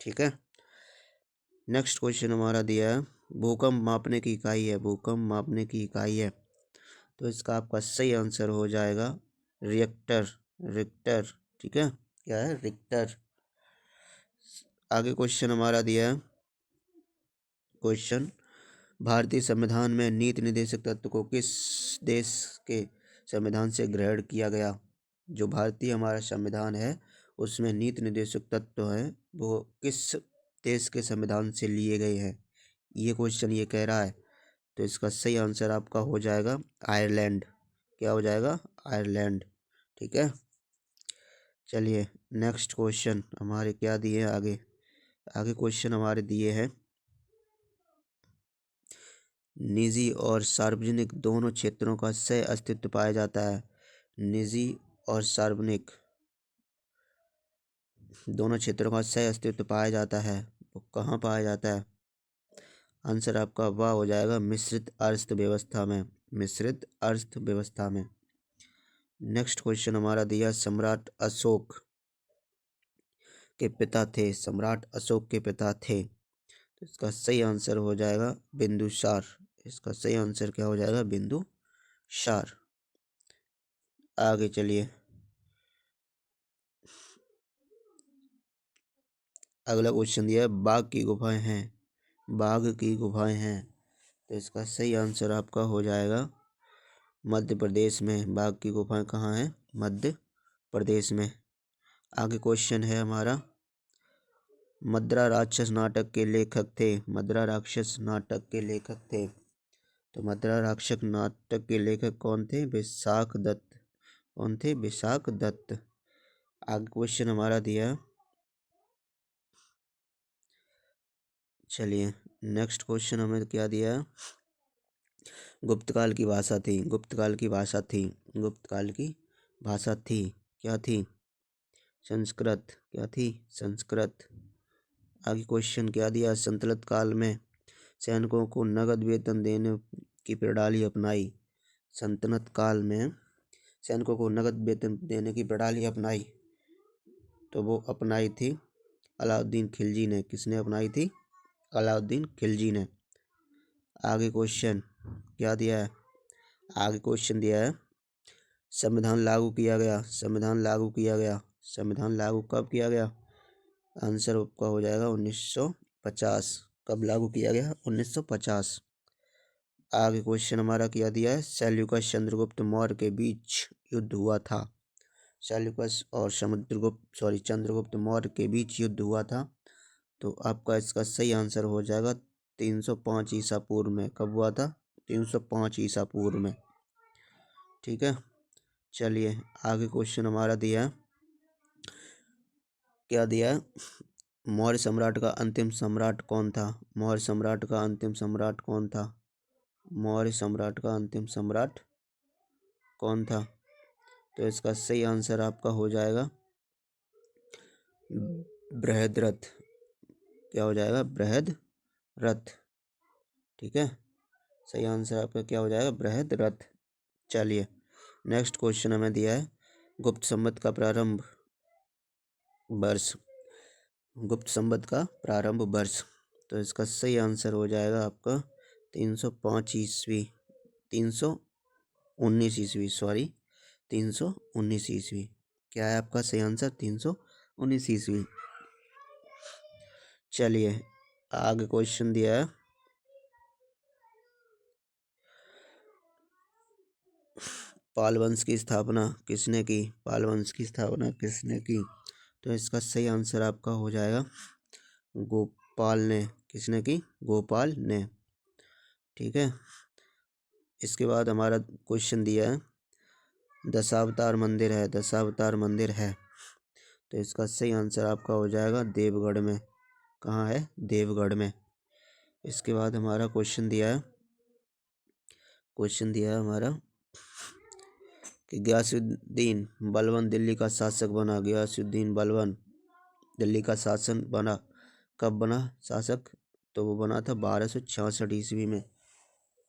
S1: ठीक है, नेक्स्ट क्वेश्चन हमारा दिया है भूकंप मापने की इकाई है। भूकंप मापने की इकाई है, तो इसका आपका सही आंसर हो जाएगा रिएक्टर। रिक्टर। ठीक है, क्या है? रिक्टर। आगे क्वेश्चन हमारा दिया है क्वेश्चन भारतीय संविधान में नीति निर्देशक तत्व को किस देश के संविधान से ग्रहण किया गया? जो भारतीय हमारा संविधान है उसमें नीति निर्देशक तत्व है वो किस देश के संविधान से लिए गए हैं, ये क्वेश्चन ये कह रहा है। तो इसका सही आंसर आपका हो जाएगा आयरलैंड। क्या हो जाएगा? आयरलैंड। ठीक है, चलिए नेक्स्ट क्वेश्चन हमारे क्या दिए हैं आगे। आगे क्वेश्चन हमारे दिए हैं निजी और सार्वजनिक दोनों क्षेत्रों का सह अस्तित्व पाया जाता है। निजी और सार्वजनिक दोनों क्षेत्रों का सह अस्तित्व पाया जाता है, वो कहाँ पाया जाता है? आंसर आपका वाह हो जाएगा मिश्रित अर्थव्यवस्था में। मिश्रित अर्थव्यवस्था में। नेक्स्ट क्वेश्चन हमारा दिया सम्राट अशोक के पिता थे। सम्राट अशोक के पिता थे, तो इसका सही आंसर हो जाएगा बिंदुसार। इसका सही आंसर क्या हो जाएगा? बिंदुसार। आगे चलिए अगला क्वेश्चन दिया है बाघ की गुफाएं हैं। बाघ की गुफाएं हैं, तो इसका सही आंसर आपका हो जाएगा मध्य प्रदेश में। बाघ की गुफाएं कहाँ हैं? मध्य प्रदेश में। आगे क्वेश्चन है हमारा मद्रा राक्षस नाटक के लेखक थे। मद्रा राक्षस नाटक के लेखक थे, तो मद्रा राक्षस नाटक के लेखक कौन थे? विशाख दत्त। कौन थे? विशाख दत्त। आगे क्वेश्चन हमारा दिया, चलिए नेक्स्ट क्वेश्चन हमें क्या दिया है गुप्तकाल की भाषा थी। गुप्तकाल की भाषा थी। गुप्तकाल की भाषा थी, क्या थी? संस्कृत। क्या थी? संस्कृत। आगे क्वेश्चन क्या दिया संतलत काल में सैनिकों को नगद वेतन देने की प्रणाली अपनाई। सल्तनत काल में सैनिकों को नगद वेतन देने की प्रणाली अपनाई, तो वो अपनाई थी अलाउद्दीन खिलजी ने। किसने अपनाई थी? अलाउद्दीन खिलजी ने। आगे क्वेश्चन क्या दिया है? आगे क्वेश्चन दिया है संविधान लागू किया गया। संविधान लागू किया गया। संविधान लागू कब किया गया? आंसर आपका हो जाएगा 1950। कब लागू किया गया? 1950। आगे क्वेश्चन हमारा क्या दिया है सेल्यूकस चंद्रगुप्त मौर्य के बीच युद्ध हुआ था। सेल्यूकस और चंद्रगुप्त मौर्य के बीच युद्ध हुआ था, तो आपका इसका सही आंसर हो जाएगा 305 ईसा पूर्व में। कब हुआ था? 305 ईसा पूर्व में। ठीक है, चलिए आगे क्वेश्चन हमारा दिया है क्या दिया है, मौर्य सम्राट का अंतिम सम्राट कौन था? मौर्य सम्राट का अंतिम सम्राट कौन था? मौर्य सम्राट का अंतिम सम्राट कौन था? तो इसका सही आंसर आपका हो जाएगा बृहद्रथ। क्या हो जाएगा? बृहद्रथ। ठीक है, सही आंसर आपका क्या हो जाएगा? बृहद्रथ। चलिए नेक्स्ट क्वेश्चन हमें दिया है गुप्त संवत का प्रारंभ वर्ष। गुप्त संवत का प्रारंभ वर्ष, तो इसका सही आंसर हो जाएगा आपका 305 ईस्वी, 319 ईस्वी, सॉरी 319 ईस्वी। क्या है आपका सही आंसर? 319 ईस्वी। चलिए आगे क्वेश्चन दिया है पाल वंश की स्थापना किसने की? पाल वंश की स्थापना किसने की? तो इसका सही आंसर आपका हो जाएगा गोपाल ने। किसने की? गोपाल ने। ठीक है, इसके बाद हमारा क्वेश्चन दिया है दशावतार मंदिर है, दशावतार मंदिर है, तो इसका सही आंसर आपका हो जाएगा देवगढ़ में। कहाँ है? देवगढ़ में। इसके बाद हमारा क्वेश्चन दिया है हमारा कि गयासुद्दीन बलबन दिल्ली का शासक बना। गयासुद्दीन बलबन दिल्ली का शासन बना, कब बना शासक? तो वो बना था 1266 ईस्वी में।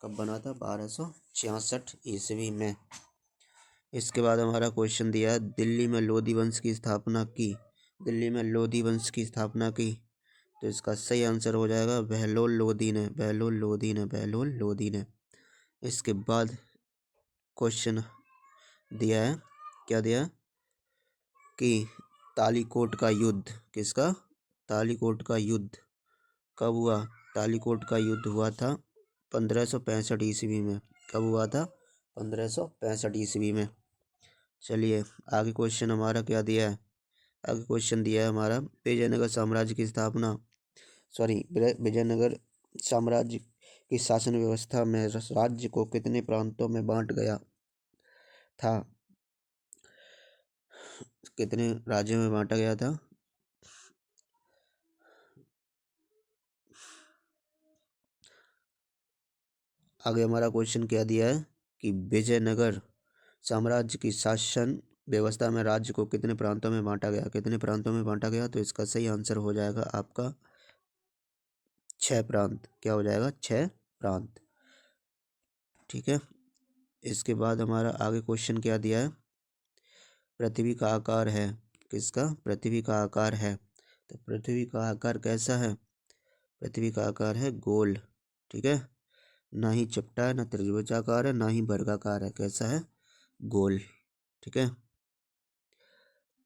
S1: कब बना था? 1266 ईस्वी में। इसके बाद हमारा क्वेश्चन दिया है दिल्ली में लोधी वंश की स्थापना की। दिल्ली में लोधी वंश की स्थापना की, तो इसका सही आंसर हो जाएगा बहलोल लोधी ने। बहलोल लोधी ने, बहलोल लोधी ने। इसके बाद क्वेश्चन दिया है, क्या दिया है कि तालीकोट का युद्ध किसका? तालीकोट का युद्ध कब हुआ? तालीकोट का युद्ध हुआ था 1565 ईस्वी में। कब हुआ था? 1565 ईस्वी में। चलिए आगे क्वेश्चन हमारा क्या दिया है? आगे क्वेश्चन दिया है हमारा विजयनगर साम्राज्य की स्थापना, सॉरी विजयनगर साम्राज्य की शासन व्यवस्था में राज्य को कितने प्रांतों में बांट गया था? कितने राज्यों में बांटा गया था? आगे हमारा क्वेश्चन क्या दिया है कि विजयनगर साम्राज्य की शासन व्यवस्था में राज्य को कितने प्रांतों में बांटा गया? कितने प्रांतों में बांटा गया? तो इसका सही आंसर हो जाएगा आपका 6 प्रांत। क्या हो जाएगा? 6 प्रांत। ठीक है, इसके बाद हमारा आगे क्वेश्चन क्या दिया है? पृथ्वी का आकार है किसका? पृथ्वी का आकार है, तो पृथ्वी का आकार कैसा है? पृथ्वी का आकार है गोल। ठीक है, ना ही चपटा है, ना त्रिभुजाकार है, ना ही वर्गाकार है। कैसा है? गोल। ठीक है,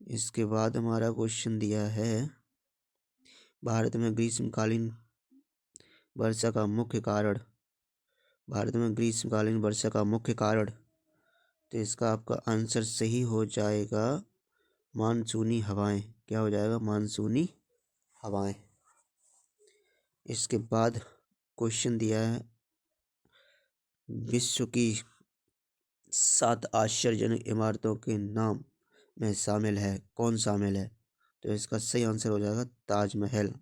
S1: इसके बाद हमारा क्वेश्चन दिया है भारत में ग्रीष्मकालीन वर्षा का मुख्य कारण। भारत में ग्रीष्मकालीन वर्षा का मुख्य कारण, तो इसका आपका आंसर सही हो जाएगा मानसूनी हवाएं। क्या हो जाएगा? मानसूनी हवाएं। इसके बाद क्वेश्चन दिया है विश्व की 7 आश्चर्यजनक इमारतों के नाम में शामिल है, कौन शामिल है? तो इसका सही आंसर हो जाएगा ताजमहल।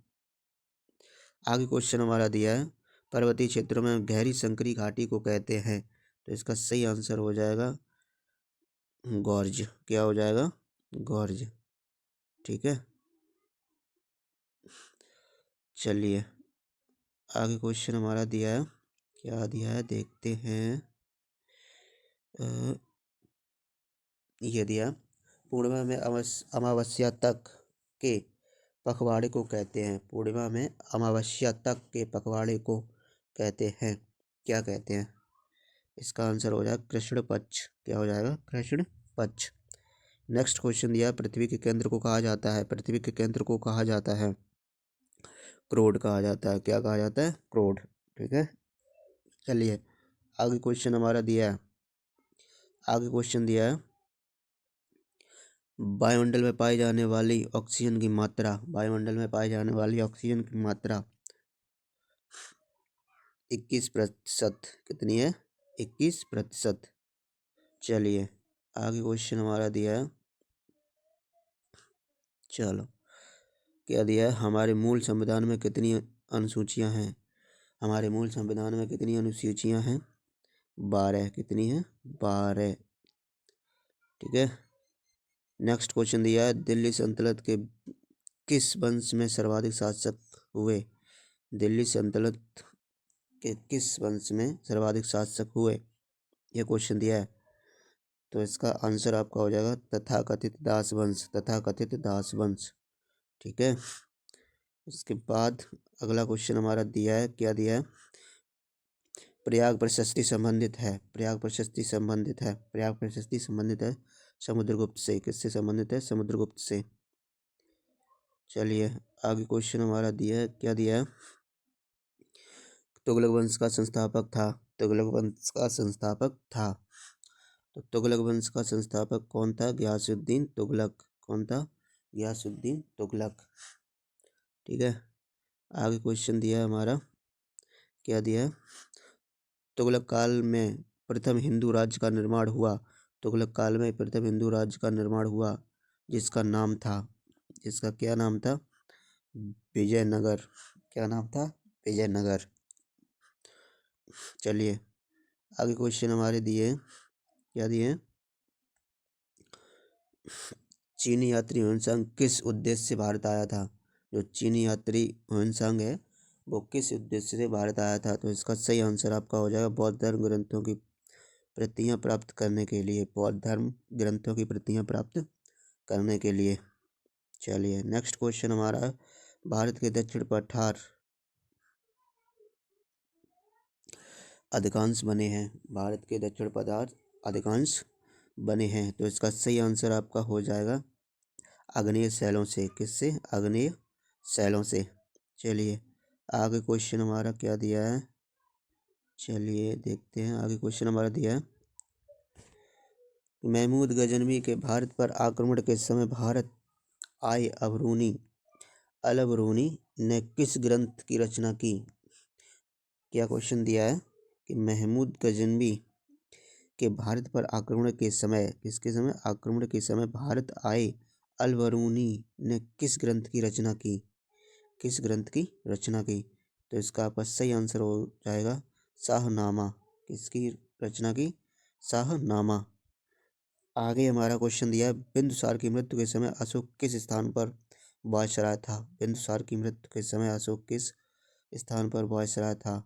S1: आगे क्वेश्चन हमारा दिया है पर्वतीय क्षेत्रों में गहरी संकरी घाटी को कहते हैं, तो इसका सही आंसर हो जाएगा गॉर्ज। क्या हो जाएगा? गॉर्ज। ठीक है, चलिए आगे क्वेश्चन हमारा दिया है, क्या दिया है देखते हैं। ये दिया पूर्णिमा में अमावस्या तक के पखवाड़े को कहते हैं। पूर्णिमा में अमावस्या तक के पखवाड़े को कहते हैं, क्या कहते हैं? इसका आंसर हो जाएगा कृष्ण पक्ष। क्या हो जाएगा? कृष्ण पक्ष। नेक्स्ट क्वेश्चन दिया पृथ्वी के केंद्र को कहा जाता है। पृथ्वी के केंद्र को कहा जाता है क्रोड कहा जाता है। क्या कहा जाता है? क्रोड। ठीक है, चलिए आगे क्वेश्चन हमारा दिया है, आगे क्वेश्चन दिया है वायुमंडल में पाई जाने वाली ऑक्सीजन की मात्रा। वायुमंडल में पाई जाने वाली ऑक्सीजन की मात्रा 21%। कितनी है? 21%। चलिए आगे क्वेश्चन हमारा दिया है, चलो क्या दिया है, हमारे मूल संविधान में कितनी अनुसूचियां हैं। हमारे मूल संविधान में कितनी अनुसूचियां हैं, 12। कितनी है, 12। ठीक है। नेक्स्ट क्वेश्चन दिया है, दिल्ली सल्तनत के किस वंश में सर्वाधिक शासक हुए। दिल्ली सल्तनत के किस वंश में सर्वाधिक शासक हुए, यह क्वेश्चन दिया है। तो इसका आंसर आपका हो जाएगा तथाकथित दास वंश, तथाकथित दास वंश। ठीक है। इसके बाद अगला क्वेश्चन हमारा दिया है, क्या दिया है, प्रयाग प्रशस्ति संबंधित है। प्रयाग प्रशस्ति संबंधित है, प्रयाग प्रशस्ति संबंधित है समुद्रगुप्त से। किससे संबंधित है, समुद्रगुप्त से। चलिए आगे क्वेश्चन हमारा दिया है, क्या दिया है, तुगलक वंश का संस्थापक था। तुगलक वंश का संस्थापक था। तो तुगलक वंश का संस्थापक कौन था, गयासुद्दीन तुगलक। कौन था, गयासुद्दीन तुगलक। ठीक है। आगे क्वेश्चन दिया है हमारा, क्या दिया है, तुगलक काल में प्रथम हिंदू राज्य का निर्माण हुआ। तुगलक काल में प्रथम हिंदू राज्य का निर्माण हुआ, जिसका नाम था, जिसका क्या नाम था, विजयनगर। क्या नाम था, विजयनगर। चलिए आगे क्वेश्चन हमारे दिए, क्या दिए, चीनी यात्री ह्वेनसांग किस उद्देश्य से भारत आया था। जो चीनी यात्री ह्वेनसांग है वो किस उद्देश्य से भारत आया था। तो इसका सही आंसर आपका हो जाएगा बौद्ध धर्म ग्रंथों की प्रतियां प्राप्त करने के लिए। बौद्ध धर्म ग्रंथों की प्रतियां प्राप्त करने के लिए। चलिए नेक्स्ट क्वेश्चन हमारा है, भारत के दक्षिण पठार अधिकांश बने हैं। भारत के दक्षिण पठार अधिकांश बने हैं। तो इसका सही आंसर आपका हो जाएगा आग्नेय शैलों से। किससे, आग्नेय शैलों से। चलिए आगे क्वेश्चन हमारा क्या दिया है, चलिए देखते हैं। आगे क्वेश्चन हमारा दिया है, महमूद गजनवी के भारत पर आक्रमण के समय भारत आए अल बरूनी ने किस ग्रंथ की रचना की। क्या क्वेश्चन दिया है कि महमूद गजनवी के भारत पर आक्रमण के समय, किसके समय, आक्रमण के समय भारत आए अल बरूनी ने किस ग्रंथ की रचना की। किस ग्रंथ की रचना की। तो इसका आपका सही आंसर हो जाएगा शाहनामा। किसकी रचना की, शाहनामा। आगे हमारा क्वेश्चन दिया है, बिंदुसार की मृत्यु के समय अशोक किस स्थान पर वायसराय था। बिंदुसार की मृत्यु के समय अशोक किस स्थान पर वायसराय था।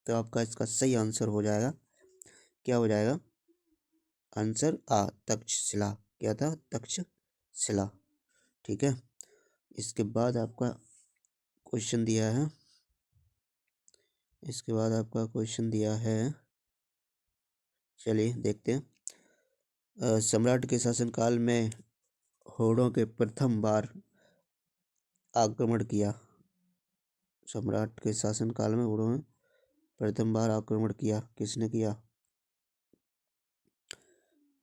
S1: तो आपका इसका सही आंसर हो जाएगा, क्या हो जाएगा, आंसर तक्षशिला। क्या था, तक्षशिला। ठीक है। इसके बाद आपका क्वेश्चन दिया है, इसके बाद आपका क्वेश्चन दिया है, चलिए देखते हैं। सम्राट के शासनकाल में होड़ों के प्रथम बार आक्रमण किया। सम्राट के शासनकाल में होड़ों ने प्रथम बार आक्रमण किया, किसने किया,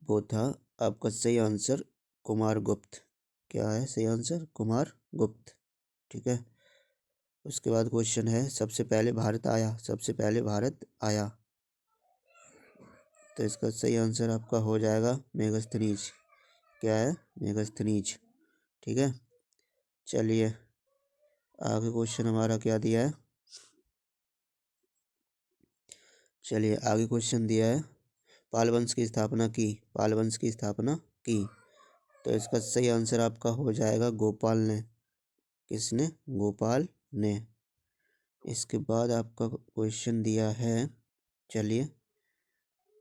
S1: वो था आपका सही आंसर कुमारगुप्त। क्या है सही आंसर, कुमारगुप्त। ठीक है। उसके बाद क्वेश्चन है, सबसे पहले भारत आया, सबसे पहले भारत आया। तो इसका सही आंसर आपका हो जाएगा मेगस्थनीज। क्या है, मेगस्थनीज। ठीक है। चलिए आगे क्वेश्चन हमारा क्या दिया है, चलिए आगे क्वेश्चन दिया है, पाल वंश की स्थापना की, पाल वंश की स्थापना की। तो इसका सही आंसर आपका हो जाएगा गोपाल ने। किसने, गोपाल ने। इसके बाद आपका क्वेश्चन दिया है, चलिए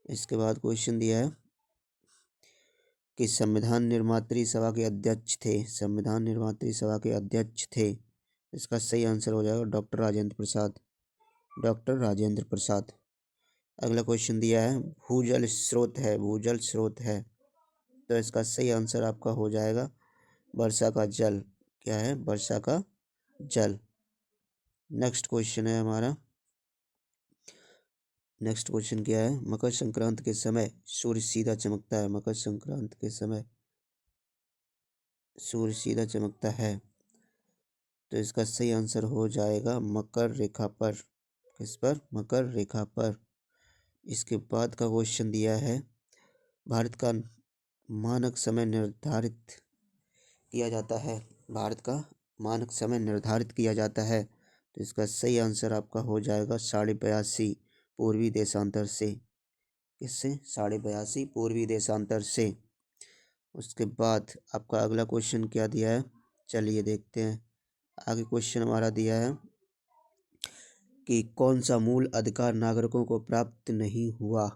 S1: इसके बाद क्वेश्चन दिया है कि संविधान निर्मात्री सभा के अध्यक्ष थे, संविधान निर्मात्री सभा के अध्यक्ष थे। इसका सही आंसर हो जाएगा डॉक्टर राजेंद्र प्रसाद, डॉक्टर राजेंद्र प्रसाद। अगला क्वेश्चन दिया है, भूजल स्रोत है, भूजल स्रोत है। तो इसका सही आंसर आपका हो जाएगा वर्षा का जल। क्या है, वर्षा का जल। नेक्स्ट क्वेश्चन है हमारा, नेक्स्ट क्वेश्चन क्या है, मकर संक्रांति के समय सूर्य सीधा चमकता है। मकर संक्रांति के समय सूर्य सीधा चमकता है। तो इसका सही आंसर हो जाएगा मकर रेखा पर। किस पर, मकर रेखा पर। इसके बाद का क्वेश्चन दिया है, भारत का मानक समय निर्धारित किया जाता है। भारत का मानक समय निर्धारित किया जाता है? तो इसका सही आंसर आपका हो जाएगा 82:30 पूर्वी देशांतर से। किससे? 82:30 पूर्वी देशांतर से। उसके बाद आपका अगला क्वेश्चन क्या दिया है, चलिए देखते हैं। आगे क्वेश्चन हमारा दिया है कि कौन सा मूल अधिकार नागरिकों को प्राप्त नहीं हुआ?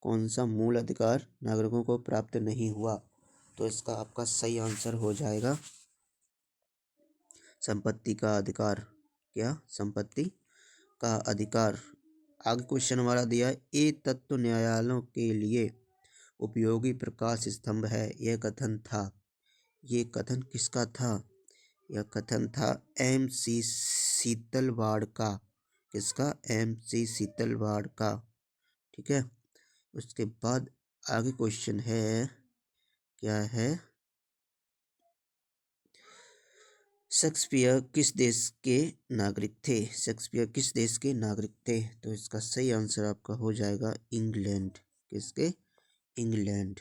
S1: कौन सा मूल अधिकार नागरिकों को प्राप्त नहीं हुआ? तो इसका आपका सही आंसर हो जाएगा संपत्ति का अधिकार। क्या? संपत्ति का अधिकार। आगे क्वेश्चन हमारा दिया है, ए तत्व न्यायालयों के लिए उपयोगी प्रकाश स्तंभ है, यह कथन था। ये कथन किसका था? यह कथन था MC शीतलवाड़ का। किसका? MC शीतलवाड़ का। ठीक है। उसके बाद आगे क्वेश्चन है, क्या है, शेक्सपियर किस देश के नागरिक थे? शेक्सपियर किस देश के नागरिक थे? तो इसका सही आंसर आपका हो जाएगा इंग्लैंड। किसके? इंग्लैंड।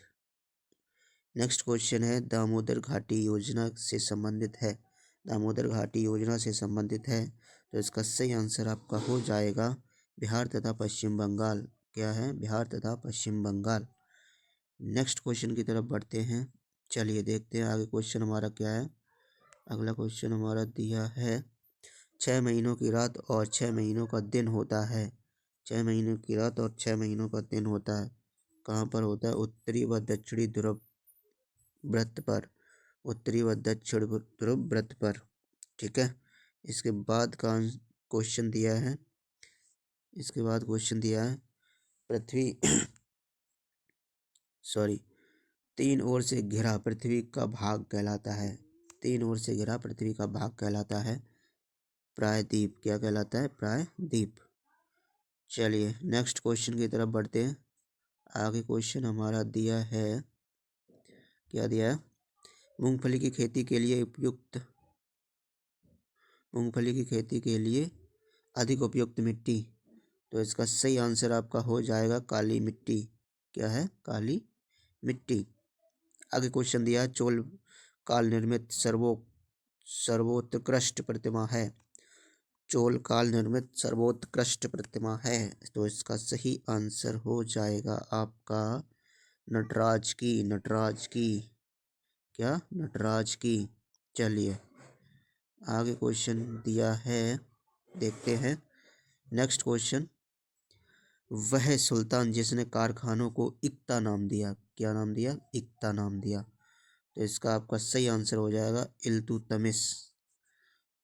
S1: नेक्स्ट क्वेश्चन है, दामोदर घाटी योजना से संबंधित है। दामोदर घाटी योजना से संबंधित है, तो इसका सही आंसर आपका हो जाएगा बिहार तथा पश्चिम बंगाल। क्या है? बिहार तथा पश्चिम बंगाल। नेक्स्ट क्वेश्चन की तरफ बढ़ते हैं, चलिए देखते हैं आगे क्वेश्चन हमारा क्या है। अगला क्वेश्चन हमारा दिया है, 6 महीनों की रात और 6 महीनों का दिन होता है। 6 महीनों की रात और 6 महीनों का दिन होता है, कहाँ पर होता है? उत्तरी व दक्षिणी ध्रुव व्रत पर। उत्तरी व दक्षिण ध्रुव व्रत पर। ठीक है। इसके बाद का क्वेश्चन दिया है, इसके बाद क्वेश्चन दिया है, पृथ्वी सॉरी 3 ओर से घिरा पृथ्वी का भाग कहलाता है। 3 ओर से घिरा पृथ्वी का भाग कहलाता है प्रायद्वीप। क्या कहलाता है? प्रायद्वीप। चलिए नेक्स्ट क्वेश्चन की तरफ बढ़ते हैं। आगे क्वेश्चन हमारा दिया है, क्या दिया है, मूंगफली की खेती के लिए उपयुक्त, मूंगफली की खेती के लिए अधिक उपयुक्त मिट्टी। तो इसका सही आंसर आपका हो जाएगा काली मिट्टी। क्या है? काली मिट्टी। आगे क्वेश्चन दिया है, चोल काल निर्मित सर्वोत्कृष्ट प्रतिमा है। चोल काल निर्मित सर्वोत्कृष्ट प्रतिमा है, तो इसका सही आंसर हो जाएगा आपका नटराज की। नटराज की। क्या? नटराज की। चलिए आगे क्वेश्चन दिया है, देखते हैं। नेक्स्ट क्वेश्चन, वह सुल्तान जिसने कारखानों को इक्ता नाम दिया। क्या नाम दिया? इक्ता नाम दिया। तो इसका आपका सही आंसर हो जाएगा इल्तुतमिश।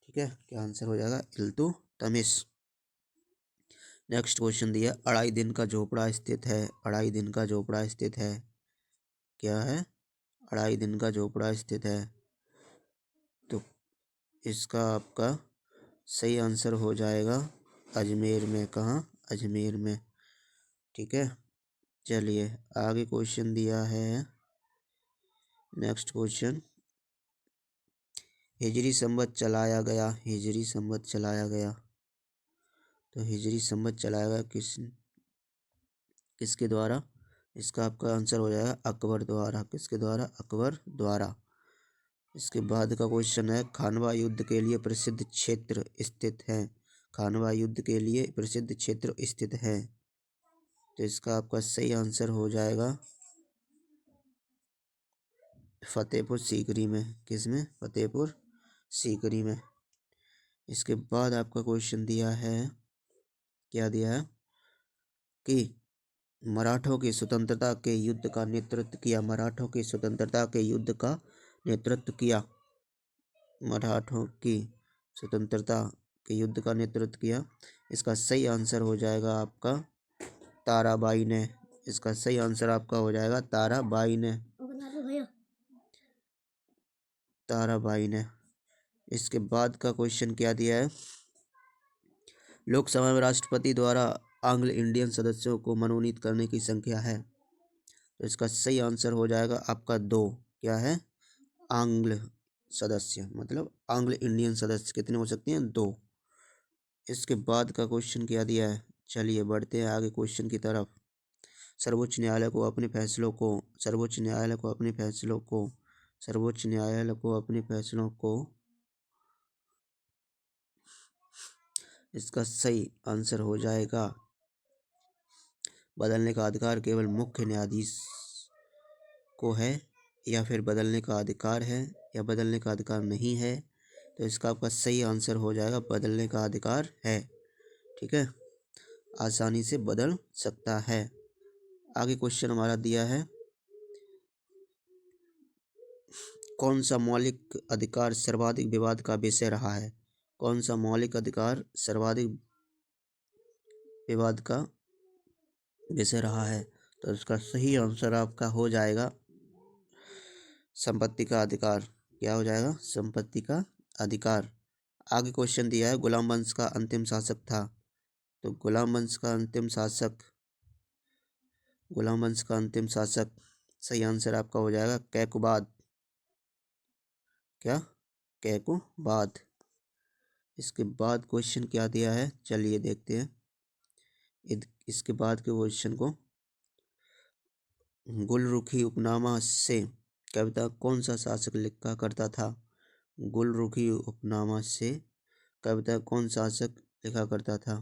S1: ठीक है। क्या आंसर हो जाएगा? इल्तुतमिश। नेक्स्ट क्वेश्चन दिया, 2.5 दिन का झोपड़ा स्थित है। 2.5 दिन का झोपड़ा स्थित है। क्या है? 2.5 दिन का झोपड़ा स्थित है, तो इसका आपका सही आंसर हो जाएगा अजमेर में। कहाँ? अजमेर में। ठीक है। चलिए आगे क्वेश्चन दिया है, नेक्स्ट क्वेश्चन, हिजरी संवत चलाया गया। हिजरी संवत चलाया गया, तो हिजरी संवत चलाया गया किसके द्वारा? इसका आपका आंसर हो जाएगा अकबर द्वारा। किसके द्वारा? अकबर द्वारा। इसके बाद का क्वेश्चन है, खानवा युद्ध के लिए प्रसिद्ध क्षेत्र स्थित है। खानवा युद्ध के लिए प्रसिद्ध क्षेत्र स्थित है, तो इसका आपका सही आंसर हो जाएगा फतेहपुर सीकरी में। किसमें? फतेहपुर सीकरी में। इसके बाद आपका क्वेश्चन दिया है, क्या दिया है, कि मराठों की स्वतंत्रता के युद्ध का नेतृत्व किया। मराठों की स्वतंत्रता के युद्ध का नेतृत्व किया। मराठों की स्वतंत्रता के युद्ध का नेतृत्व किया। इसका सही आंसर हो जाएगा आपका ताराबाई ने। इसका सही आंसर आपका हो जाएगा ताराबाई ने। ताराबाई ने। इसके बाद का क्वेश्चन क्या दिया है, लोकसभा में राष्ट्रपति द्वारा आंग्ल इंडियन सदस्यों को मनोनीत करने की संख्या है। तो इसका सही आंसर हो जाएगा आपका 2। क्या है? आंग्ल सदस्य, मतलब आंग्ल इंडियन सदस्य कितने हो सकते हैं? 2। इसके बाद का क्वेश्चन क्या दिया है, चलिए बढ़ते हैं आगे क्वेश्चन की तरफ। सर्वोच्च न्यायालय को अपने फैसलों को सर्वोच्च न्यायालय को अपने फैसलों को, इसका सही आंसर हो जाएगा बदलने का अधिकार केवल मुख्य न्यायाधीश को है, या फिर बदलने का अधिकार है या बदलने का अधिकार नहीं है। तो इसका आपका सही आंसर हो जाएगा बदलने का अधिकार है। ठीक है, आसानी से बदल सकता है। आगे क्वेश्चन हमारा दिया है, कौन सा मौलिक अधिकार सर्वाधिक विवाद का विषय रहा है? कौन सा मौलिक अधिकार सर्वाधिक विवाद का विषय रहा है? तो इसका सही आंसर आपका हो जाएगा संपत्ति का अधिकार। क्या हो जाएगा? संपत्ति का अधिकार। आगे क्वेश्चन दिया है, गुलाम वंश का अंतिम शासक था। तो गुलाम वंश का अंतिम शासक सही आंसर आपका हो जाएगा कैकुबाद। क्या? कैकुबाद। इसके बाद क्वेश्चन क्या दिया है, चलिए देखते हैं। इसके बाद के क्वेश्चन को, गुलरुखी उपनामा से कविता कौन सा शासक लिखा करता था? गुलरुखी उपनामा से कविता कौन शासक लिखा करता था?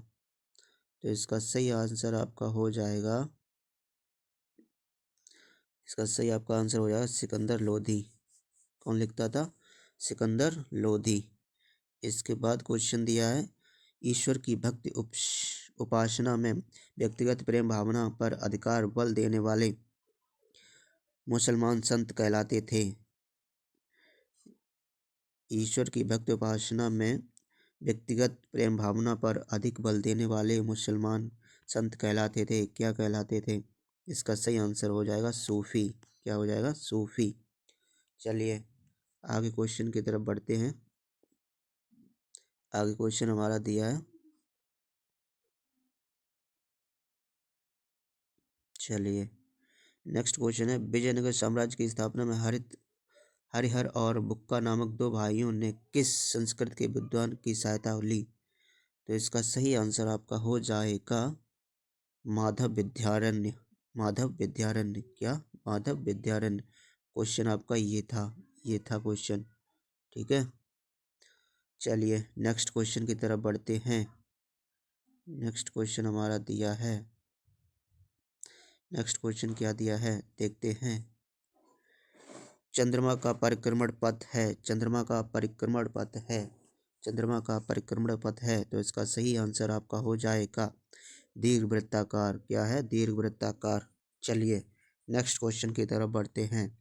S1: तो इसका सही आंसर आपका हो जाएगा, सिकंदर लोधी। कौन लिखता था? सिकंदर लोधी। इसके बाद क्वेश्चन दिया है, ईश्वर की भक्ति उपासना में व्यक्तिगत प्रेम भावना पर अधिकार बल देने वाले मुसलमान संत कहलाते थे। ईश्वर की भक्ति उपासना में व्यक्तिगत प्रेम भावना पर अधिक बल देने वाले मुसलमान संत कहलाते थे। क्या कहलाते थे? इसका सही आंसर हो जाएगा सूफी। क्या हो जाएगा? सूफी। चलिए आगे क्वेश्चन की तरफ बढ़ते हैं। आगे क्वेश्चन हमारा दिया है, चलिए नेक्स्ट क्वेश्चन है, विजयनगर साम्राज्य की स्थापना में हरिहर और बुक्का नामक दो भाइयों ने किस संस्कृत के विद्वान की सहायता ली? तो इसका सही आंसर आपका हो जाएगा माधव विद्यारण्य। क्या? माधव विद्यारण्य। क्वेश्चन आपका ये था क्वेश्चन। ठीक है, चलिए नेक्स्ट क्वेश्चन की तरफ बढ़ते हैं। नेक्स्ट क्वेश्चन हमारा दिया है, नेक्स्ट क्वेश्चन क्या दिया है देखते हैं। चंद्रमा का परिक्रमण पथ है। तो इसका सही आंसर आपका हो जाएगा दीर्घवृत्ताकार। क्या है? दीर्घवृत्ताकार। चलिए नेक्स्ट क्वेश्चन की तरफ बढ़ते हैं।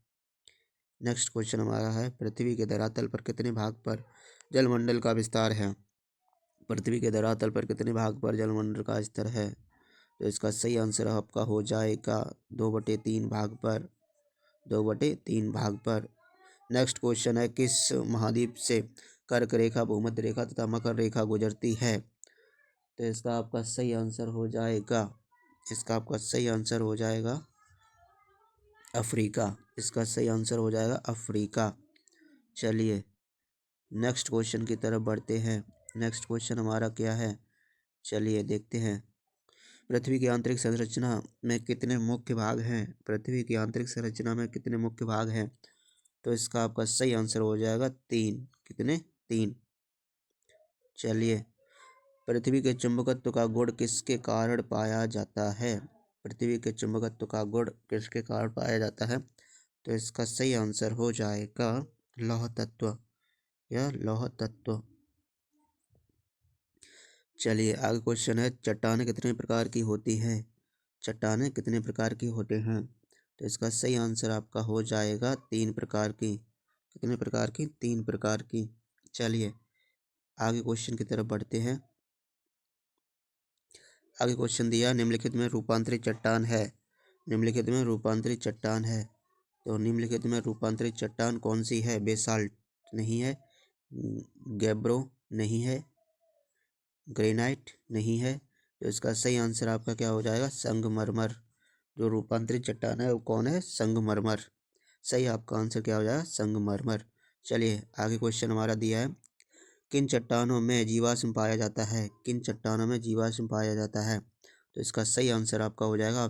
S1: नेक्स्ट क्वेश्चन हमारा है, पृथ्वी के धरातल पर कितने भाग पर जलमंडल का विस्तार है? पृथ्वी के धरातल पर कितने भाग पर जलमंडल का स्तर है? तो इसका सही आंसर आपका हो जाएगा 2/3 भाग पर। 2/3 भाग पर। नेक्स्ट क्वेश्चन है, किस महाद्वीप से कर्क रेखा, भूमध्य रेखा तथा मकर रेखा गुजरती है? तो इसका आपका सही आंसर हो जाएगा, अफ्रीका। इसका सही आंसर हो जाएगा अफ्रीका। चलिए नेक्स्ट क्वेश्चन की तरफ बढ़ते हैं। नेक्स्ट क्वेश्चन हमारा क्या है, चलिए देखते हैं। पृथ्वी की आंतरिक संरचना में कितने मुख्य भाग हैं? तो इसका आपका सही आंसर हो जाएगा 3। कितने? 3। चलिए, पृथ्वी के चुंबकत्व का गुण किसके कारण पाया जाता है? तो इसका सही आंसर हो जाएगा लौह तत्व। चलिए आगे क्वेश्चन है, चट्टानें कितने प्रकार की होती हैं? तो इसका सही आंसर आपका हो जाएगा 3 प्रकार की। कितने प्रकार की? 3 प्रकार की। चलिए आगे क्वेश्चन की तरफ बढ़ते हैं। आगे क्वेश्चन दिया, निम्नलिखित में रूपांतरित चट्टान है। तो निम्नलिखित में रूपांतरित चट्टान कौन सी है? बेसाल्ट नहीं है, गैब्रो नहीं है, ग्रेनाइट नहीं है। तो इसका सही आंसर आपका क्या हो जाएगा? संगमरमर। जो रूपांतरित चट्टान है वो कौन है? संगमरमर। सही आपका आंसर क्या हो जाएगा? संगमरमर। चलिए आगे क्वेश्चन हमारा दिया है, किन चट्टानों में जीवाश्म पाया जाता है? तो इसका सही आंसर आपका हो जाएगा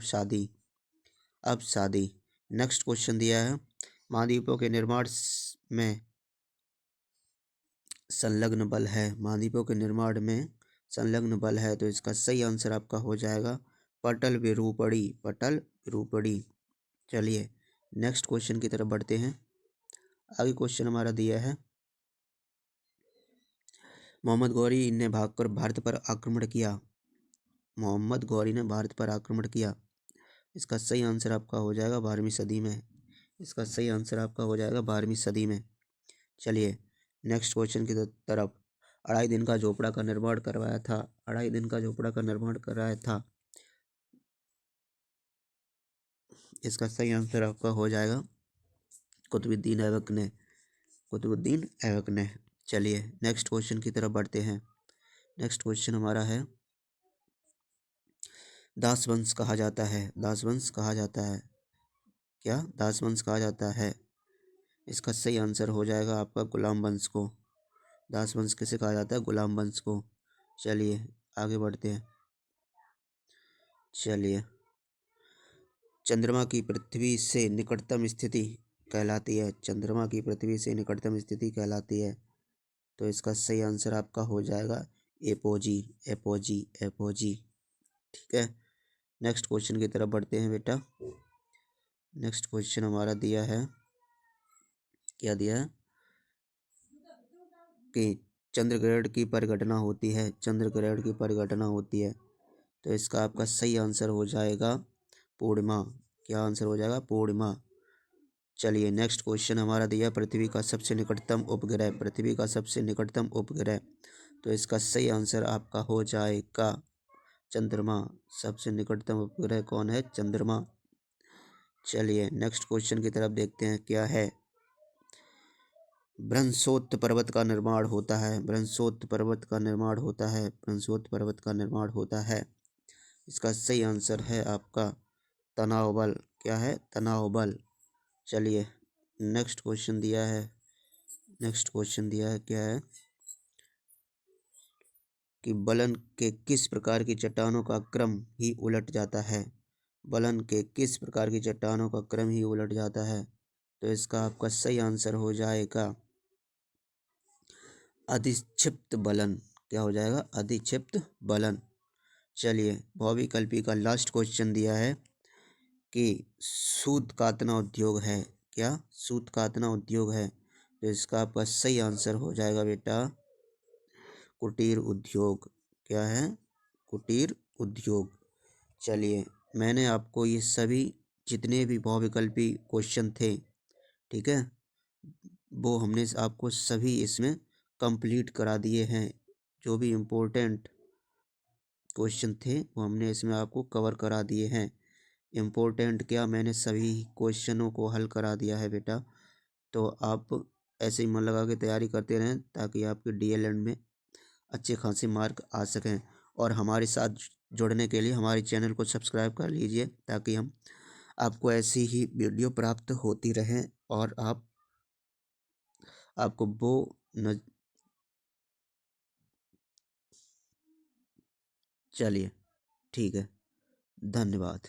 S1: अपसादी। नेक्स्ट क्वेश्चन दिया है, महाद्वीपों के निर्माण में संलग्न बल है। महाद्वीपों के निर्माण में संलग्न बल है, तो इसका सही आंसर आपका हो जाएगा पटल विरूपणी। पटल विरूपणी। चलिए नेक्स्ट क्वेश्चन की तरफ बढ़ते हैं। आगे क्वेश्चन हमारा दिया है, मोहम्मद गौरी ने भागकर भारत पर आक्रमण किया। मोहम्मद गौरी ने भारत पर आक्रमण किया। इसका सही आंसर आपका हो जाएगा 12वीं सदी में। इसका सही आंसर आपका हो जाएगा 12वीं सदी में। चलिए नेक्स्ट क्वेश्चन की तरफ। 2.5 दिन का झोपड़ा का निर्माण करवाया था। 2.5 दिन का झोपड़ा का निर्माण कराया था। इसका सही आंसर आपका हो जाएगा कुतुबुद्दीन ऐबक ने। कुतुबुद्दीन ऐबक ने। चलिए नेक्स्ट क्वेश्चन की तरफ बढ़ते हैं। नेक्स्ट क्वेश्चन हमारा है, दास वंश कहा जाता है। दास वंश कहा जाता है। क्या दास वंश कहा जाता है? इसका सही आंसर हो जाएगा आपका गुलाम वंश को। दास वंश किसे कहा जाता है? गुलाम वंश को। चलिए आगे बढ़ते हैं। चलिए, चंद्रमा की पृथ्वी से निकटतम स्थिति कहलाती है। चंद्रमा की पृथ्वी से निकटतम स्थिति कहलाती है, तो इसका सही आंसर आपका हो जाएगा एपोजी। एपोजी। एपोजी। ठीक है, नेक्स्ट क्वेश्चन की तरफ बढ़ते हैं बेटा। नेक्स्ट क्वेश्चन हमारा दिया है, क्या दिया है कि चंद्र ग्रहण की परिघटना होती है। चंद्र ग्रहण की परिघटना होती है, तो इसका आपका सही आंसर हो जाएगा पूर्णिमा। क्या आंसर हो जाएगा? पूर्णिमा। चलिए नेक्स्ट क्वेश्चन हमारा दिया, पृथ्वी का सबसे निकटतम उपग्रह। पृथ्वी का सबसे निकटतम उपग्रह, तो इसका सही आंसर आपका हो जाएगा चंद्रमा। सबसे निकटतम उपग्रह कौन है? चंद्रमा। चलिए नेक्स्ट क्वेश्चन की तरफ देखते हैं, क्या है। बृहस्पति पर्वत का निर्माण होता है। बृहस्पति पर्वत का निर्माण होता है। बृहस्पति पर्वत का निर्माण होता है। इसका सही आंसर है आपका तनाव बल। क्या है? तनाव बल। चलिए नेक्स्ट क्वेश्चन दिया है। नेक्स्ट क्वेश्चन दिया है, क्या है कि बलन के किस प्रकार की चट्टानों का क्रम ही उलट जाता है। बलन के किस प्रकार की चट्टानों का क्रम ही उलट जाता है, तो इसका आपका सही आंसर हो जाएगा अधिक्षिप्त बलन। क्या हो जाएगा? अधिक्षिप्त बलन। चलिए बहुविकल्पी का लास्ट क्वेश्चन दिया है कि सूत कातना उद्योग है। क्या सूत कातना उद्योग है, तो इसका आपका सही आंसर हो जाएगा बेटा कुटीर उद्योग। क्या है? कुटीर उद्योग। चलिए मैंने आपको ये सभी जितने भी बहुविकल्पी क्वेश्चन थे, ठीक है, वो हमने आपको सभी इसमें कंप्लीट करा दिए हैं। जो भी इम्पोर्टेंट क्वेश्चन थे वो हमने इसमें आपको कवर करा दिए हैं। इम्पोर्टेंट क्या, मैंने सभी क्वेश्चनों को हल करा दिया है बेटा। तो आप ऐसे ही मन लगा के तैयारी करते रहें, ताकि आपके डीएलएड में अच्छे खासे मार्क आ सकें। और हमारे साथ जुड़ने के लिए हमारे चैनल को सब्सक्राइब कर लीजिए, ताकि हम आपको ऐसी ही वीडियो प्राप्त होती रहें और आपको वो न। चलिए ठीक है, धन्यवाद।